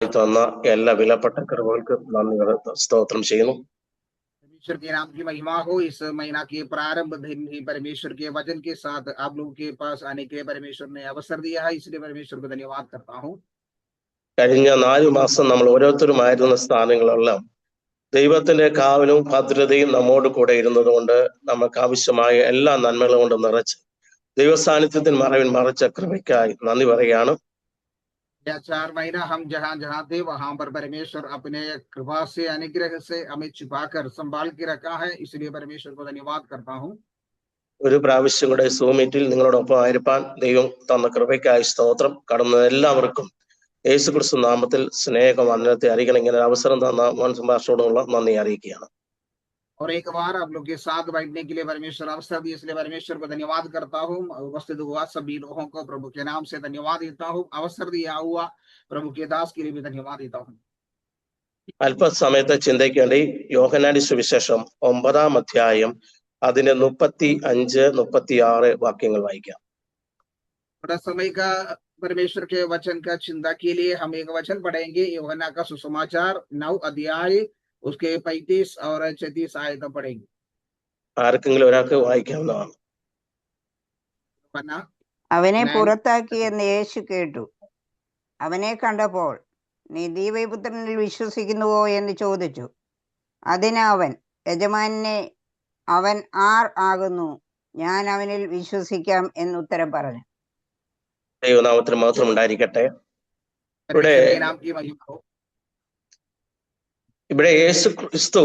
തന്ന എല്ലാ വിലപ്പെട്ട കൃപകൾക്കും നന്ദി സ്തോത്രം ചെയ്യുന്നു. परमेश्वर के नाम की महिमा हो। इस महीना के प्रारंभ दिन ही परमेश्वर के वचन के साथ आप लोगों के पास आने के लिए परमेश्वर ने अवसर दिया है, इसलिए परमेश्वर को धन्यवाद करता हूँ। കഴിഞ്ഞ 4 മാസം നമ്മൾ ഓരോരുത്തരുമായിരുന്ന സ്ഥാനങ്ങളെല്ലാം ദൈവത്തിന്റെ കാവലും ഭദ്രതയും നമ്മോട് കൂടെ ഇരുന്നത് കൊണ്ട് നമുക്ക് ആവശ്യമായ എല്ലാ നന്മകളും കൊണ്ട് നിറച്ച് ദൈവസാന്നിധ്യത്തിന് മറവിൽ മറച്ച കൃപയ്ക്കായി നന്ദി പറയുകയാണ്. 4 महीना हम जहाँ जहाँ थे वहां पर परमेश्वर अपने कृपा से अनुग्रह से हमें छुपाकर संभाल के रखा है, इसलिए परमेश्वर को धन्यवाद करता हूँ। ഒരു പ്രാവശ്യം കൂടെ സൂം മീറ്റിൽ നിങ്ങളോടൊപ്പം ആയിരിക്കാൻ ദൈവം തന്ന കൃപയ്ക്കായി സ്തോത്രം. കടന്ന എല്ലാവർക്കും യേശുക്രിസ്തു നാമത്തിൽ സ്നേഹവന്ദനത്തെ അറിയിക്കണം. ഇങ്ങനെ അവസരം തന്ന മോൻ സംഭാഷണോടുള്ള നന്ദി അറിയിക്കുകയാണ്. और एक बार आप लोग के साथ बैठने के लिए परमेश्वर अवसर दिए, इसलिए परमेश्वर को धन्यवाद करता हूँ। उपस्थित हुआ सभी लोगों को प्रभु के नाम से धन्यवाद देता हूँ। अवसर दिया हुआ प्रभु के दास के लिए भी धन्यवाद देता हूँ। അല്പസമയത്തെ ചിന്തയ്ക്ക് വേണ്ടി യോഹന്നാന്റെ സുവിശേഷം 9-ാം അധ്യായം അതിന്റെ 35-36 വാക്യങ്ങൾ വായിക്കാം. थोड़ा समय का परमेश्वर के वचन का चिंता के लिए हम एक वचन पढ़ेंगे। यूहन्ना का सुसमाचार 9 अध्याय उसके 35 और 36 आयत पढ़ेंगे। ആർക്കെങ്കിലും ഒരാൾക്ക് വായിക്കാവുന്നതാണ്. അവനെ പുറത്താക്കിയെന്ന് യേശു കേട്ടു. അവനെ കണ്ടപ്പോൾ നീ ദൈവപുത്രനിൽ വിശ്വസിക്കുന്നുവോ എന്ന് ചോദിച്ചു. അതിന് അവൻ, യജമാനെ, അവൻ ആർ ആകുന്നു? ഞാൻ അവനിൽ വിശ്വസിക്കാം എന്ന് ഉത്തരം പറഞ്ഞു. ദൈവനാമത്തിന് മാത്രം ഉണ്ടായിരിക്കട്ടെ. ഇവിടെ യേശു ക്രിസ്തു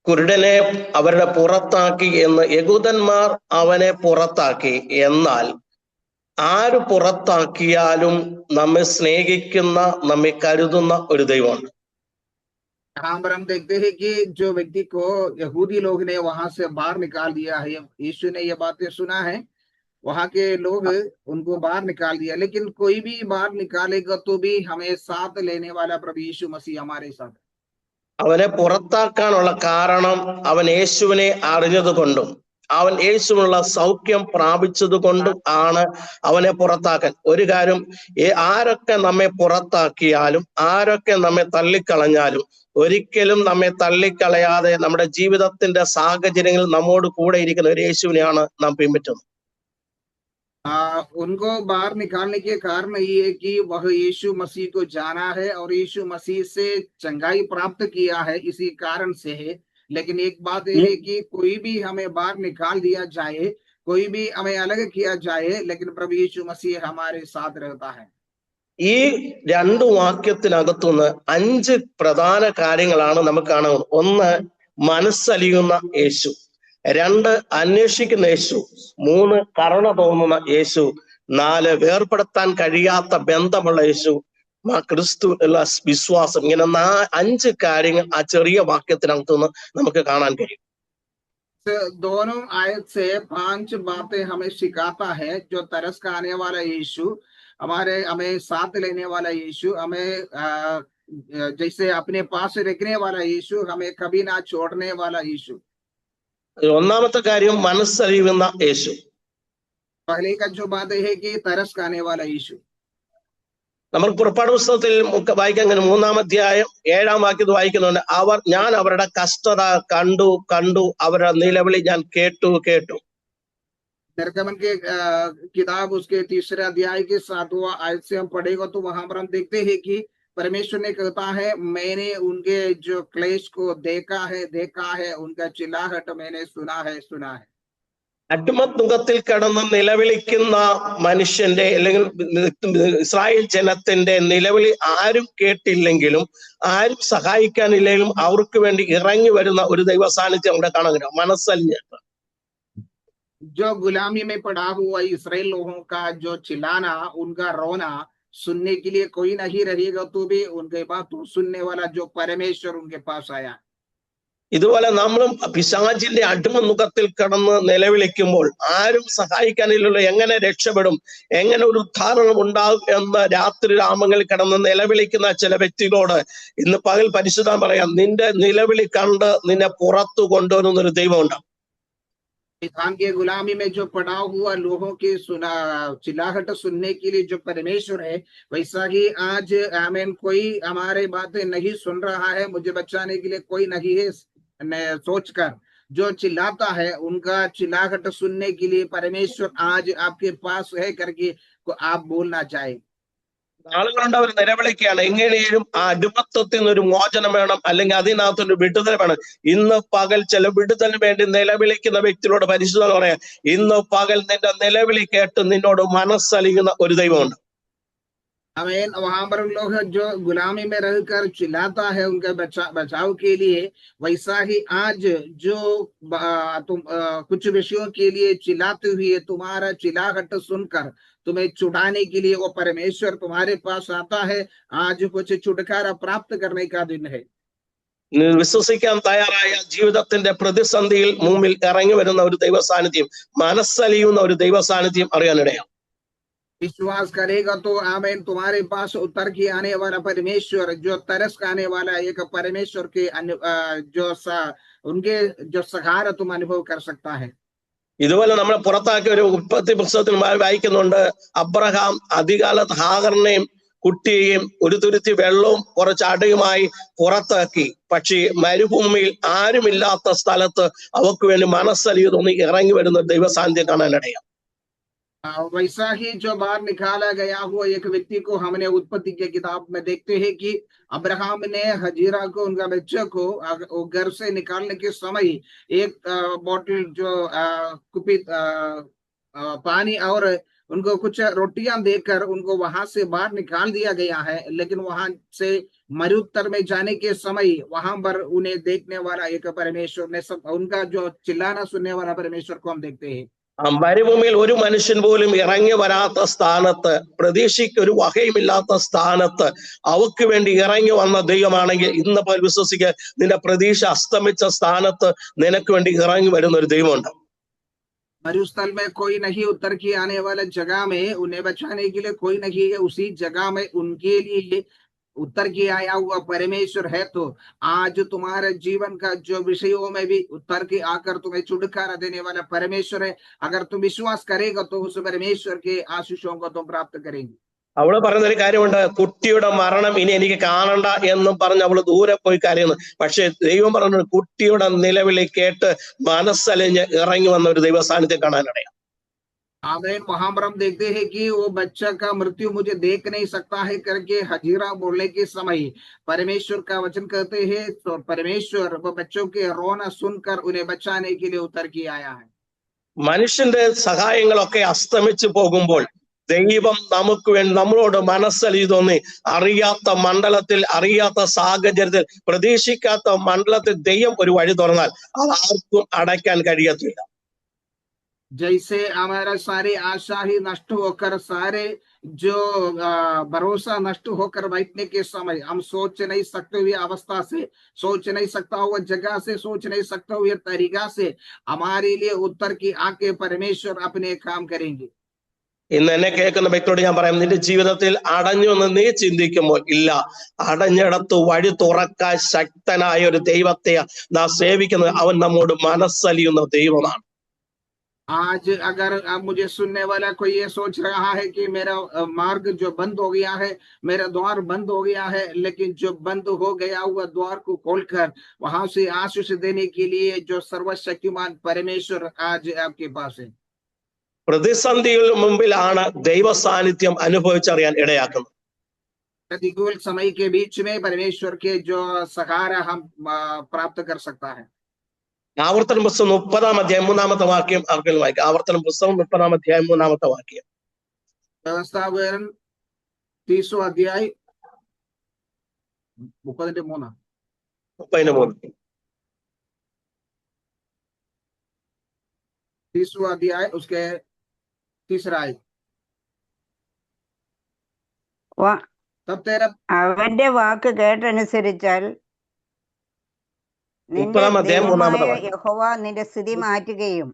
കുരുടനെ അവരുടെ പുറത്താക്കി എന്ന് യഹൂദന്മാർ അവനെ പുറത്താക്കി. എന്നാൽ ആര് പുറത്താക്കിയാലും നമ്മെ സ്നേഹിക്കുന്ന, നമ്മെ കരുതുന്ന ഒരു ദൈവമുണ്ട്. यहाँ पर हम देखते हैं कि जो व्यक्ति को यहूदी लोग ने वहां से बाहर निकाल दिया है, यीशु ने ये बातें सुना है, वहां के लोग उनको बाहर निकाल दिया, लेकिन कोई भी बाहर निकालेगा तो भी हमें साथ लेने वाला प्रभु यीशु मसीह हमारे साथ। അവനെ പുറത്താക്കാനുള്ള കാരണം അവൻ യേശുവിനെ അറിഞ്ഞത് കൊണ്ടും അവൻ യേശുവിനുള്ള സൗഖ്യം പ്രാപിച്ചത് കൊണ്ടും ആണ് അവനെ പുറത്താക്കാൻ. ഒരു കാര്യം, ആരൊക്കെ നമ്മെ പുറത്താക്കിയാലും ആരൊക്കെ നമ്മെ തള്ളിക്കളഞ്ഞാലും ഒരിക്കലും നമ്മെ തള്ളിക്കളയാതെ നമ്മുടെ ജീവിതത്തിന്റെ സാഹചര്യങ്ങളിൽ നമ്മോട് കൂടെ ഇരിക്കുന്ന ഒരു യേശുവിനെയാണ് നാം പിൻപറ്റുന്നത്. उनको बाहर निकालने के कारण ये है कि वह यीशु मसीह को जाना है और यीशु मसीह से चंगाई प्राप्त किया है, इसी कारण से है। लेकिन एक बात यह है कि कोई भी हमें बाहर निकाल दिया जाए, कोई भी हमें अलग किया जाए, लेकिन प्रभु यीशु मसीह हमारे साथ रहता है। ഈ 2 വാക്യത്തിനകത്തുനിന്ന് 5 പ്രധാന കാര്യങ്ങളാണ് നമുക്ക് കാണുന്നത്. 1, മനസ്സലിയുന്ന യേശു. 2, അന്വേഷിക്കുന്ന യേശു. 3, കരുണ തോന്നുന്ന യേശു. 4, വേർപെടുത്താൻ കഴിയാത്ത ബന്ധമുള്ള യേശു. ക്രിസ്തു ഉള്ള വിശ്വാസം. ഇങ്ങനെ 5 കാര്യങ്ങൾ ആ ചെറിയ വാക്യത്തിനകത്തുനിന്ന് നമുക്ക് കാണാൻ കഴിയും. दोनों आयत से 5 बातें हमें सिखाता है। जो तरस का आने वाला यीशु, हमें साथ लेने वाला यीशु, हमें जैसे अपने पास रखने वाला यीशु, हमें कभी ना छोड़ने वाला यीशु। ഒന്നാമത്തെ കാര്യം മനസ്സലിയുന്ന യേശു. पहले का जो बात है कि तरस का आने वाला यीशु। നമ്മൾ പുറപ്പാട് പുസ്തകത്തിൽ വായിക്കാൻ 3-ാം അധ്യായം 7-ാം വാക്യത്തിൽ വായിക്കുന്നുണ്ട്, ഞാൻ അവരുടെ കഷ്ടത കണ്ടു അവരുടെ നിലവിളി ഞാൻ കേട്ടു. निर्गमन के किताब उसके 3रे अध्याय के 7वां आयत से हम पढ़ेगा तो वहां पर हम देखते हैं कि परमेश्वर ने कहता है, मैंने उनके जो क्लेश को देखा है, उनका चिल्लाहट मैंने सुना है। അടിമത്തുകത്തിൽ കിടന്ന് നിലവിളിക്കുന്ന മനുഷ്യന്റെ അല്ലെങ്കിൽ ഇസ്രായേൽ ജനത്തിന്റെ നിലവിളി ആരും കേട്ടില്ലെങ്കിലും ആരും സഹായിക്കാനില്ലെങ്കിലും അവർക്ക് വേണ്ടി ഇറങ്ങി വരുന്ന ഒരു ദൈവ സാന്നിധ്യം അവിടെ കാണാൻ കഴിയും. മനസ്സലിഞ്ഞിട്ട് जो गुलामी में पड़ा हुआ इस्राएल लोगों का जो चिल्लाना, उनका रोना सुनने के लिए कोई नहीं रहेगा तो भी उनके पास तो सुनने वाला जो परमेश्वर उनके पास आया। ഇതുപോലെ നമ്മളും പിശാചിന്റെ അടിമമുഖത്തിൽ കിടന്ന് നിലവിളിക്കുമ്പോൾ ആരും സഹായിക്കാനില്ലല്ലോ, എങ്ങനെ രക്ഷപ്പെടും, എങ്ങനെ ഒരു ഉദ്ധാരണം ഉണ്ടാകും എന്ന് രാത്രി രാമങ്ങളിൽ കിടന്ന് നിലവിളിക്കുന്ന ചില വ്യക്തികളോട് ഇന്ന് പകൽ പരിശുദ്ധൻ പറയാം, നിന്റെ നിലവിളി കണ്ട് നിന്നെ പുറത്തു കൊണ്ടുവരുന്നൊരു ദൈവമുണ്ട്. शैतान के गुलामी में जो पड़ा हुआ लोगों की चिल्लाहट सुनने के लिए जो परमेश्वर है, वैसा ही आज आमीन कोई हमारे बातें नहीं सुन रहा है, मुझे बचाने के लिए कोई नहीं है सोचकर जो चिल्लाता है, उनका चिल्लाहट सुनने के लिए परमेश्वर आज आपके पास है करके को आप बोलना चाहे। ആളുകളുണ്ട് അവർ നിലവിളിക്കുകയാണ്, എങ്ങനെയും ആ അടിമത്തത്തിൽ നിന്നൊരു മോചനം വേണം, അല്ലെങ്കിൽ അതിനകത്തൊരു വിടുതൽ വേണം. ഇന്ന് പകൽ ചില വിടുതലിന് വേണ്ടി നിലവിളിക്കുന്ന വ്യക്തിയോട് പരിശുദ്ധ പറയാം, ഇന്ന് പകൽ നിന്റെ നിലവിളി കേട്ട് നിന്നോട് മനസ്സലിയുന്ന ഒരു ദൈവമുണ്ട്. आमीन। वहां पर लोग जो गुलामी में रहकर चिल्लाता है उनके बचाव के लिए, वैसा ही आज जो तुम कुछ विषयों के लिए चिल्लाते हुए तुम्हारा चिल्लाहट सुनकर तुम्हें छुड़ाने के लिए वो परमेश्वर तुम्हारे पास आता है। आज कुछ छुटकारा प्राप्त करने का दिन है। വിശ്വസിക്കാൻ തയ്യാറായ ജീവിതത്തിന്റെ പ്രതിസന്ധിയിൽ മുമ്പിൽ ഇറങ്ങി വരുന്ന ഒരു ദൈവ സാന്നിധ്യം, മനസ്സലിയുന്ന ഒരു ദൈവ സാന്നിധ്യം അറിയാനിടയാം. विश्वास करेगा तो आमीन तुम्हारे पास उतर के आने वाला परमेश्वर, जो तरस का आने वाला एक परमेश्वर के उनके जो सहारा तुम अनुभव कर सकता है। ഇതുപോലെ നമ്മൾ പുറത്താക്കിയ ഒരു ഉൽപ്പത്തി പുസ്തകത്തിൽ വായിക്കുന്നുണ്ട്, അബ്രഹാം അധികാലത്ത് ഹാഗറിനെയും കുട്ടിയെയും ഒരു തുരുത്തി വെള്ളവും കുറച്ച് അടയുമായി പുറത്താക്കി, പക്ഷേ മരുഭൂമിയിൽ ആരുമില്ലാത്ത സ്ഥലത്ത് അവർക്ക് വേണ്ടി മനസ്സലിയ തോന്നി ഇറങ്ങി വരുന്ന ദൈവസാന്നിധ്യം കാണാനിടയാം. वैसा ही जो बाहर निकाला गया हुआ एक व्यक्ति को हमने उत्पत्ति की किताब में देखते हैं कि अब्राहम ने हजीरा को, उनका बच्चे को घर से निकालने के समय एक बोतल जो कुपित पानी और उनको कुछ रोटियां देकर उनको वहां से बाहर निकाल दिया गया है। लेकिन वहां से मरुत्तर में जाने के समय वहां पर उन्हें देखने वाला एक परमेश्वर ने उनका जो चिल्लाना सुनने वाला परमेश्वर को हम देखते हैं। മരുഭൂമിയിൽ ഒരു മനുഷ്യൻ പോലും ഇറങ്ങി വരാത്ത സ്ഥാനത്ത്, പ്രതീക്ഷയ്ക്ക് ഒരു വകയുമില്ലാത്ത സ്ഥാനത്ത് അവർക്ക് വേണ്ടി ഇറങ്ങി വന്ന ദൈവമാണെങ്കിൽ ഇന്ന് പോൽ വിശ്വസിക്കുക, നിന്റെ പ്രതീക്ഷ അസ്തമിച്ച സ്ഥാനത്ത് നിനക്ക് വേണ്ടി ഇറങ്ങി വരുന്ന ഒരു ദൈവമുണ്ട്. मरुस्थल में कोई नहीं उतर के आने वाला जगह में उन्हें बचाने के लिए कोई नहीं है, उसी जगह में उनके लिए उत्तर के आया हुआ परमेश्वर है। तो आज तुम्हारे जीवन का जो विषयों में भी उत्तर के आकर तुम्हें छुटकारा देने वाला परमेश्वर है। अगर तुम विश्वास करेगा तो उस परमेश्वर के आशीषों को तुम प्राप्त करेंगे। അവള് പറയുന്നൊരു കാര്യമുണ്ട്, കുട്ടിയുടെ മരണം ഇനി എനിക്ക് കാണണ്ട എന്നും പറഞ്ഞ് അവള് ദൂരെ പോയി കരയുന്നു. പക്ഷെ ദൈവം പറഞ്ഞു, കുട്ടിയുടെ നിലവിളി കേട്ട് മനസ്സലിഞ്ഞ് ഇറങ്ങി വന്ന ഒരു ദൈവ സാന്നിധ്യം കാണാനിടയാം. आमीन। वहां पर हम देखते हैं कि वो बच्चा का मृत्यु मुझे देख नहीं सकता है करके हजीरा बोलने के समय परमेश्वर का वचन कहते हैं, तो परमेश्वर वो बच्चों के रोना सुनकर उन्हें बचाने के लिए उतर के आया है। മനുഷ്യന്റെ സഹായങ്ങളൊക്കെ അസ്തമിച്ചു പോകുമ്പോൾ ദൈവം നമുക്ക് വേണ്ടി നമ്മളോട് മനസ്സലി തോന്നി, അറിയാത്ത മണ്ഡലത്തിൽ, അറിയാത്ത സാഹചര്യത്തിൽ, പ്രതീക്ഷിക്കാത്ത മണ്ഡലത്തിൽ ദൈവം ഒരു വഴി തുറന്നാൽ അത് ആർക്കും അടയ്ക്കാൻ കഴിയത്തില്ല. जैसे हमारा सारी आशा ही नष्ट होकर, सारे जो भरोसा नष्ट होकर बैठने के समय हम सोच नहीं सकते हुए अवस्था से, सोच नहीं सकता हुआ जगह से, सोच नहीं सकता हुए तरीका से हमारे लिए उत्तर की आके परमेश्वर अपने काम करेंगे। ഇന്ന് എന്നെ കേൾക്കുന്ന വ്യക്തിയോട് ഞാൻ പറയാം, നിന്റെ ജീവിതത്തിൽ അടഞ്ഞു എന്ന് നീ ചിന്തിക്കുമ്പോൾ ഇല്ല, അടഞ്ഞിടത്ത് വഴി തുറക്കാൻ ശക്തനായ ഒരു ദൈവത്തെ നാം സേവിക്കുന്നത്. അവൻ നമ്മോട് മനസ്സലിയുന്ന ദൈവമാണ്. आज अगर मुझे सुनने वाला कोई ये सोच रहा है कि मेरा मार्ग जो बंद हो गया है, मेरा द्वार बंद हो गया है, लेकिन जो बंद हो गया हुआ द्वार को खोलकर वहां से आशीष देने के लिए जो सर्वशक्तिमान परमेश्वर आज आपके पास है। പ്രതിസന്ധിയുടെ മുമ്പിലാണ് ദൈവ സാന്നിധ്യം അനുഭവിച്ചറിയാൻ ഇടയാക്കുന്നത്. प्रतिकूल समय के बीच में परमेश्वर के जो सहारा हम प्राप्त कर सकता है। ആവർത്തന പുസ്തകം 30-ാം അധ്യായം 3-ാമത്തെ വാക്യം അവർക്ക് വായിക്കാം. ആവർത്തന പുസ്തകം 30-ാം അധ്യായം 3-ാമത്തെ വാക്യം. വ്യവസ്ഥാ വിവരണം 30 अध्याय 33 30 अध्याय उसके 3 आयत। तब तेरा അവന്റെ വാക്ക് കേട്ടനുസരിച്ചാൽ നിന്റെ 30-ാം അധ്യായം 3-ാമത്തെ ദൈവമായ വാക്യം. യഹോവ നിന്റെ സ്ഥിതി മാറ്റുകയും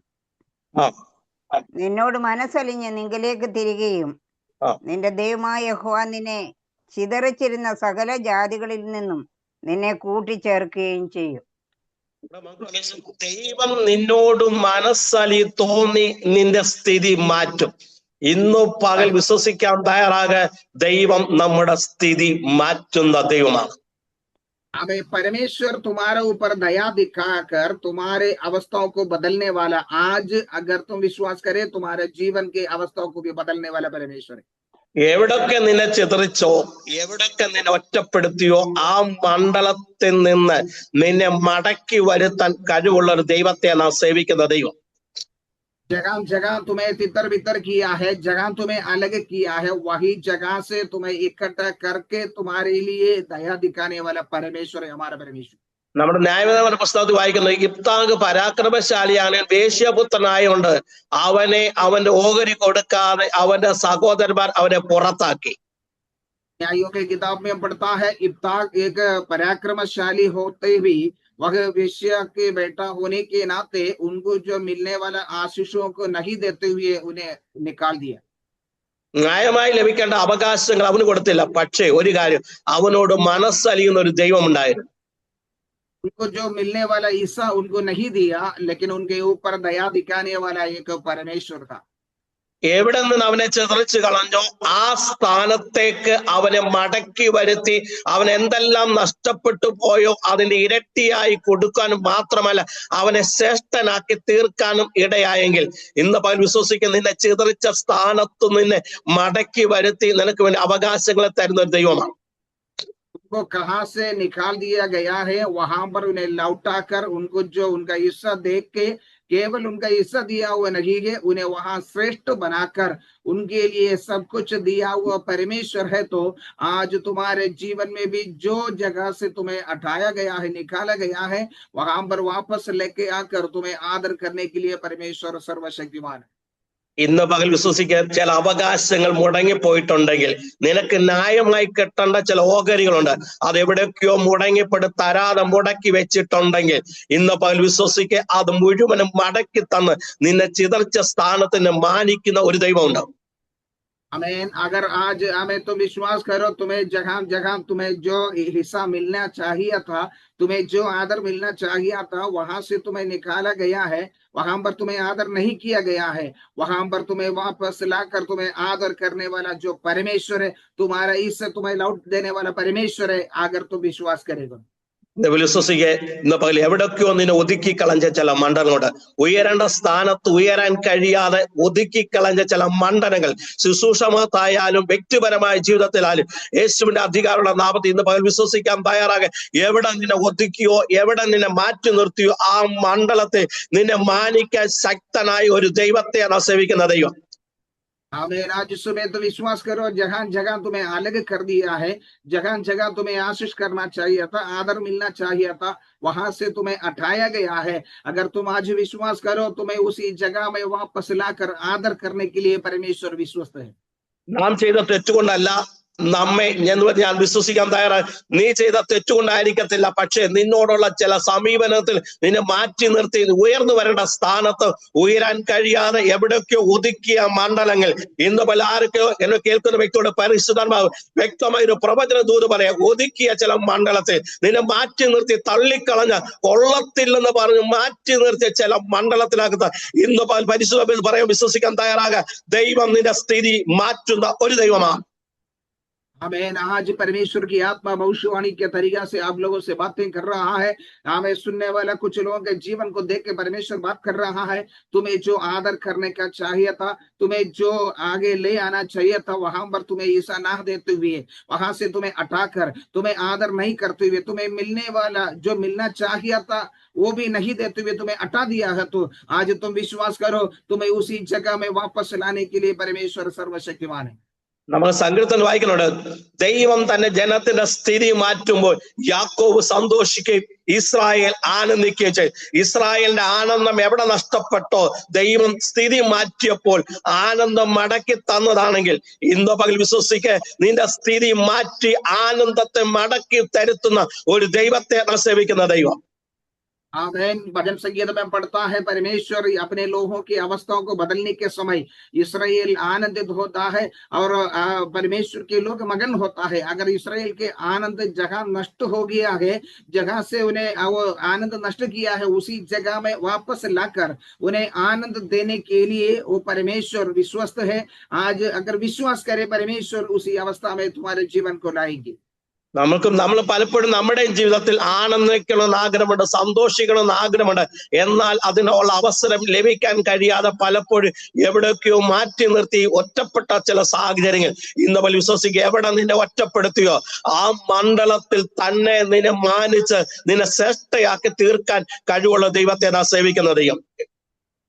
നിന്നോട് മനസ്സലിഞ്ഞ് നിങ്കലേക്ക് തിരികെയും നിന്റെ ദൈവമായ യഹോവ നിന്നെ ചിതറിച്ചിരുന്ന സകല ജാതികളിൽ നിന്നും നിന്നെ കൂട്ടിച്ചേർക്കുകയും ചെയ്യും. ദൈവം നിന്നോട് മനസ്സലി തോന്നി നിന്റെ സ്ഥിതി മാറ്റും. ഇന്നു പകൽ വിശ്വസിക്കാൻ തയ്യാറാക, ദൈവം നമ്മുടെ സ്ഥിതി മാറ്റുന്ന ദൈവമാണ്. हमें परमेश्वर तुम्हारे ऊपर दया दिखाकर तुम्हारे अवस्थाओं को बदलने वाला, आज अगर तुम विश्वास करे तुम्हारे जीवन के अवस्थाओं को भी बदलने वाला परमेश्वर है. എവിടൊക്കെ നിന്നെ ചിതറിച്ചോ, എവിടൊക്കെ നിന്നെ ഒറ്റപ്പെടുത്തിയോ, ആ മണ്ഡലത്തിൽ നിന്ന് നിന്നെ മടക്കി വരുത്താൻ കഴിവുള്ള ഒരു ദൈവത്തെ നാം സേവിക്കുന്ന ദൈവം. जगह जगह तुम्हें तितर बितर किया है, जगह तुम्हें अलग किया है, वही जगह से तुम्हें इकट्ठा करके तुम्हारे लिए दया दिखाने वाला परमेश्वर है हमारा परमेश्वर. നമ്മുടെ ന്യായവിധിയുടെ പുസ്തകത്തിൽ വായിക്കുന്നത്, ഇബ്താഗ് പരാക്രമശാലിയാണ്, ദേശീയപുത്രനായോണ്ട് അവനെ അവന്റെ ഓഹരി കൊടുക്കാതെ അവന്റെ സഹോദരന്മാർ അവനെ പുറത്താക്കി. न्यायों की किताब में पढ़ता है, इब्ताग एक पराक्रमशाली होते भी वह वेश्या के बेटा होने के नाते उनको जो मिलने वाला आशीषों को नहीं देते हुए उन्हें निकाल दिया. ന്യായമായി ലഭിക്കേണ്ട അവകാശങ്ങൾ അവന് കൊടുത്തില്ല. പക്ഷേ ഒരു കാര്യം, അവനോട് മനസ്സലിയുന്ന ഒരു ദൈവം ഉണ്ടായിരുന്നു. उनको जो मिलने वाला ईसा उनको नहीं दिया, लेकिन उनके ऊपर दया दिखाने वाला एक परमेश्वर था. എവിടെ നിന്ന് അവനെ ചിതറിച്ചു കളഞ്ഞോ ആ സ്ഥാനത്തേക്ക് അവനെ മടക്കി വരുത്തി, അവൻ എന്തെല്ലാം നഷ്ടപ്പെട്ടു പോയോ അതിന്റെ ഇരട്ടിയായി കൊടുക്കാനും മാത്രമല്ല അവനെ ശ്രേഷ്ഠനാക്കി തീർക്കാനും ഇടയായെങ്കിൽ, ഇന്ന് പകൽ വിശ്വസിക്കുന്ന നിന്നെ ചിതറിച്ച സ്ഥാനത്തു നിന്നെ മടക്കി വരുത്തി നിനക്ക് വേണ്ടി അവകാശങ്ങളെ തരുന്ന ഒരു ദൈവമാണ്. उनको कहां से निकाल दिया गया है, वहां पर उन्हें लौटाकर उनको जो उनका हिस्सा देख के, केवल उनका हिस्सा दिया हुआ नहीं है, उन्हें वहां श्रेष्ठ बनाकर उनके लिए सब कुछ दिया हुआ परमेश्वर है. तो आज तुम्हारे जीवन में भी जो जगह से तुम्हें हटाया गया है, निकाला गया है, वहां पर वापस लेके आकर तुम्हें आदर करने के लिए परमेश्वर सर्वशक्तिमान है. ഇന്ന് പകൽ വിശ്വസിക്കാൻ ചില അവകാശങ്ങൾ മുടങ്ങിപ്പോയിട്ടുണ്ടെങ്കിൽ, നിനക്ക് ന്യായമായി കിട്ടേണ്ട ചില ഓഹരികളുണ്ട്, അതെവിടെയൊക്കെയോ തരാതെ മുടക്കി വെച്ചിട്ടുണ്ടെങ്കിൽ, ഇന്ന് പകൽ വിശ്വസിക്കുക, അത് മുഴുവനും മടക്കി തന്ന് നിന്നെ ചിതറിച്ച സ്ഥാനത്തിന് മാനിക്കുന്ന ഒരു ദൈവം ഉണ്ടാവും. आमीन. अगर आज हमें तुम विश्वास करो, तुम्हें जगह जगह तुम्हें जो हिस्सा मिलना चाहिए था, तुम्हें जो आदर मिलना चाहिए था, वहां से तुम्हें निकाला गया है, वहां पर तुम्हें आदर नहीं किया गया है, वहां पर तुम्हें वापस लाकर तुम्हें आदर करने वाला जो परमेश्वर है, तुम्हारा इससे तुम्हें लौट देने वाला परमेश्वर है, अगर तुम विश्वास करेगा. വിശ്വസിക്കെ, ഇന്ന് പകൽ എവിടൊക്കെയോ നിന്നെ ഒതുക്കി കളഞ്ഞ ചില മണ്ഡലങ്ങളുണ്ട്. ഉയരേണ്ട സ്ഥാനത്ത് ഉയരാൻ കഴിയാതെ ഒതുക്കി കളഞ്ഞ ചില മണ്ഡലങ്ങൾ, ശുശ്രൂഷമത്തായാലും വ്യക്തിപരമായ ജീവിതത്തിലായാലും, യേശുവിന്റെ അധികാരമുള്ള നാമത്തിൽ ഇന്ന് പകൽ വിശ്വസിക്കാൻ തയ്യാറാകെ, എവിടെ നിന്നെ ഒതുക്കിയോ എവിടെ നിന്നെ മാറ്റി നിർത്തിയോ ആ മണ്ഡലത്തെ നിന്നെ മാനിക്കാൻ ശക്തനായ ഒരു ദൈവത്തെ സേവിക്കുന്ന ദൈവം. आमीन. आज सुबह तो विश्वास करो, जगह जगह तुम्हें अलग कर दिया है, जगह जगह तुम्हें आशीष करना चाहिए था, आदर मिलना चाहिए था, वहां से तुम्हें हटाया गया है. अगर तुम आज विश्वास करो, तुम्हें उसी जगह में वापस लाकर आदर करने के लिए परमेश्वर विश्वस्त है. നാം ചെയ്ത തെറ്റുകൊണ്ടല്ല നമ്മെ ഞാൻ വിശ്വസിക്കാൻ തയ്യാറാണ്. നീ ചെയ്ത തെറ്റുകൊണ്ടായിരിക്കത്തില്ല, പക്ഷെ നിന്നോടുള്ള ചില സമീപനത്തിൽ നിന്നെ മാറ്റി നിർത്തി ഉയർന്നു വരേണ്ട സ്ഥാനത്ത് ഉയരാൻ കഴിയാതെ എവിടെയൊക്കെയോ ഒതുക്കിയ മണ്ഡലങ്ങൾ, ഇന്ന് പല ആരൊക്കെയോ എന്നെ കേൾക്കുന്ന വ്യക്തിയോട് പരിശുദ്ധാത്മാവ് വ്യക്തമായ ഒരു പ്രവചന ദൂത് പറയാം. ഒതുക്കിയ ചില മണ്ഡലത്തിൽ നിന്നെ മാറ്റി നിർത്തി തള്ളിക്കളഞ്ഞ, കൊള്ളത്തില്ലെന്ന് പറഞ്ഞ് മാറ്റി നിർത്തിയ ചില മണ്ഡലത്തിനകത്ത് ഇന്ന് പരിശുദ്ധ പറയാൻ വിശ്വസിക്കാൻ തയ്യാറാകാൻ ദൈവം നിന്റെ സ്ഥിതി മാറ്റുന്ന ഒരു ദൈവമാണ്. आमीन. आज परमेश्वर की आत्मा भविष्यवाणी के तरीका से आप लोगों से बातें कर रहा है. हमें सुनने वाला कुछ लोगों के जीवन को देख के परमेश्वर बात कर रहा है. तुम्हें जो आदर करने का चाहिए था, तुम्हें जो आगे ले आना चाहिए था, वहां पर तुम्हें ईसा ना देते हुए, वहां से तुम्हें हटाकर, तुम्हें आदर नहीं करते हुए, तुम्हें मिलने वाला जो मिलना चाहिए था वो भी नहीं देते हुए तुम्हें हटा दिया है. तो आज तुम विश्वास करो, तुम्हें उसी जगह में वापस लाने के लिए परमेश्वर सर्वशक्तिमान है. നമ്മൾ സങ്കീർത്തനം വായിക്കുന്നുണ്ട്, ദൈവം തന്നെ ജനത്തിന്റെ സ്ഥിതി മാറ്റുമ്പോൾ യാക്കോബ് സന്തോഷിക്കുകയും ഇസ്രായേൽ ആനന്ദിക്കുകയും ചെയ്യും. ഇസ്രായേലിന്റെ ആനന്ദം എവിടെ നഷ്ടപ്പെട്ടോ ദൈവം സ്ഥിതി മാറ്റിയപ്പോൾ ആനന്ദം മടക്കി തന്നതാണെങ്കിൽ, ഇന്ന് പകൽ വിശ്വസിക്കെ, നിന്റെ സ്ഥിതി മാറ്റി ആനന്ദത്തെ മടക്കി തരുത്തുന്ന ഒരു ദൈവത്തെ സേവിക്കുന്ന ദൈവം. आमीन। भजन संगीत में पढ़ता है, परमेश्वर अपने लोगों की अवस्थाओं को बदलने के समय इसराइल आनंदित होता है और परमेश्वर के लोग मगन होता है। अगर इसराइल के आनंद जगह नष्ट हो गया है, जगह से उन्हें वो आनंद नष्ट किया है, उसी जगह में वापस लाकर उन्हें आनंद देने के लिए वो परमेश्वर विश्वस्त है। आज अगर विश्वास करे, परमेश्वर उसी अवस्था में तुम्हारे जीवन को लाएंगे। നമ്മൾ പലപ്പോഴും നമ്മുടെയും ജീവിതത്തിൽ ആനന്ദിക്കണമെന്ന് ആഗ്രഹമുണ്ട്, സന്തോഷിക്കണമെന്ന് ആഗ്രഹമുണ്ട്. എന്നാൽ അതിനുള്ള അവസരം ലഭിക്കാൻ കഴിയാതെ പലപ്പോഴും എവിടെയൊക്കെയോ മാറ്റി നിർത്തി ഒറ്റപ്പെട്ട ചില സാഹചര്യങ്ങൾ ഇന്ന് പോലെ വിശ്വസിക്കുക. എവിടെ നിന്നെ ഒറ്റപ്പെടുത്തിയോ ആ മണ്ഡലത്തിൽ തന്നെ നിന്നെ മാനിച്ച് നിന്നെ ശ്രേഷ്ഠയാക്കി തീർക്കാൻ കഴിവുള്ള ദൈവത്തെ നാം സേവിക്കുന്ന ദൈവം.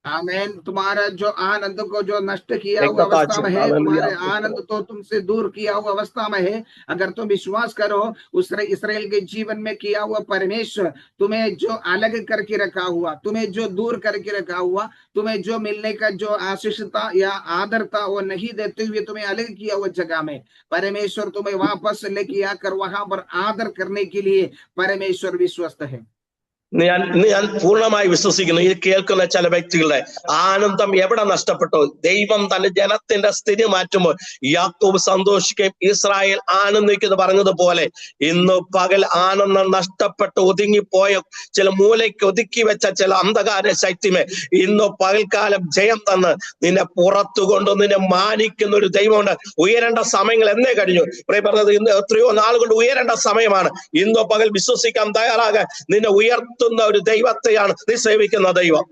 आमीन। तुम्हारा जो आनंद को जो नष्ट किया हुआ अवस्था में है, तुम्हारे आनंद तो तुमसे दूर किया हुआ अवस्था में है। अगर तुम विश्वास करो, उस इसराइल के जीवन में किया हुआ परमेश्वर तुम्हें जो अलग करके रखा हुआ, तुम्हें जो दूर करके रखा हुआ, तुम्हें जो मिलने का जो आशीष था या आदर था वो नहीं देते हुए तुम्हें अलग किया हुआ जगह में परमेश्वर तुम्हें वापस लेके आकर वहां पर आदर करने के लिए परमेश्वर विश्वस्त है। ഞാൻ പൂർണ്ണമായി വിശ്വസിക്കുന്നു. ഇത് കേൾക്കുന്ന ചില വ്യക്തികളുടെ ആനന്ദം എവിടെ നഷ്ടപ്പെട്ടോ, ദൈവം തന്റെ ജനത്തിന്റെ സ്ഥിതി മാറ്റുമ്പോൾ യാക്കോബ് സന്തോഷിക്കുകയും ഇസ്രായേൽ ആനന്ദിക്കുന്നു പറഞ്ഞതുപോലെ ഇന്ന് പകൽ ആനന്ദം നഷ്ടപ്പെട്ട് ഒതുങ്ങിപ്പോയ ചില മൂലയ്ക്ക് ഒതുക്കി വെച്ച ചില അന്ധകാര ശക്തിമേ ഇന്ന് പകൽക്കാലം ജയം തന്ന് നിന്നെ പുറത്തു കൊണ്ട് നിന്നെ മാനിക്കുന്ന ഒരു ദൈവമുണ്ട്. ഉയരേണ്ട സമയങ്ങൾ എന്നേ കഴിഞ്ഞു. പറഞ്ഞത് ഇന്ന് എത്രയോ നാളുകൊണ്ട് ഉയരേണ്ട സമയമാണ്. ഇന്ന് പകൽ വിശ്വസിക്കാൻ തയ്യാറാകാൻ നിന്നെ ഒരു ദൈവത്തെയാണ് നീ സേവിക്കുന്ന ദൈവം.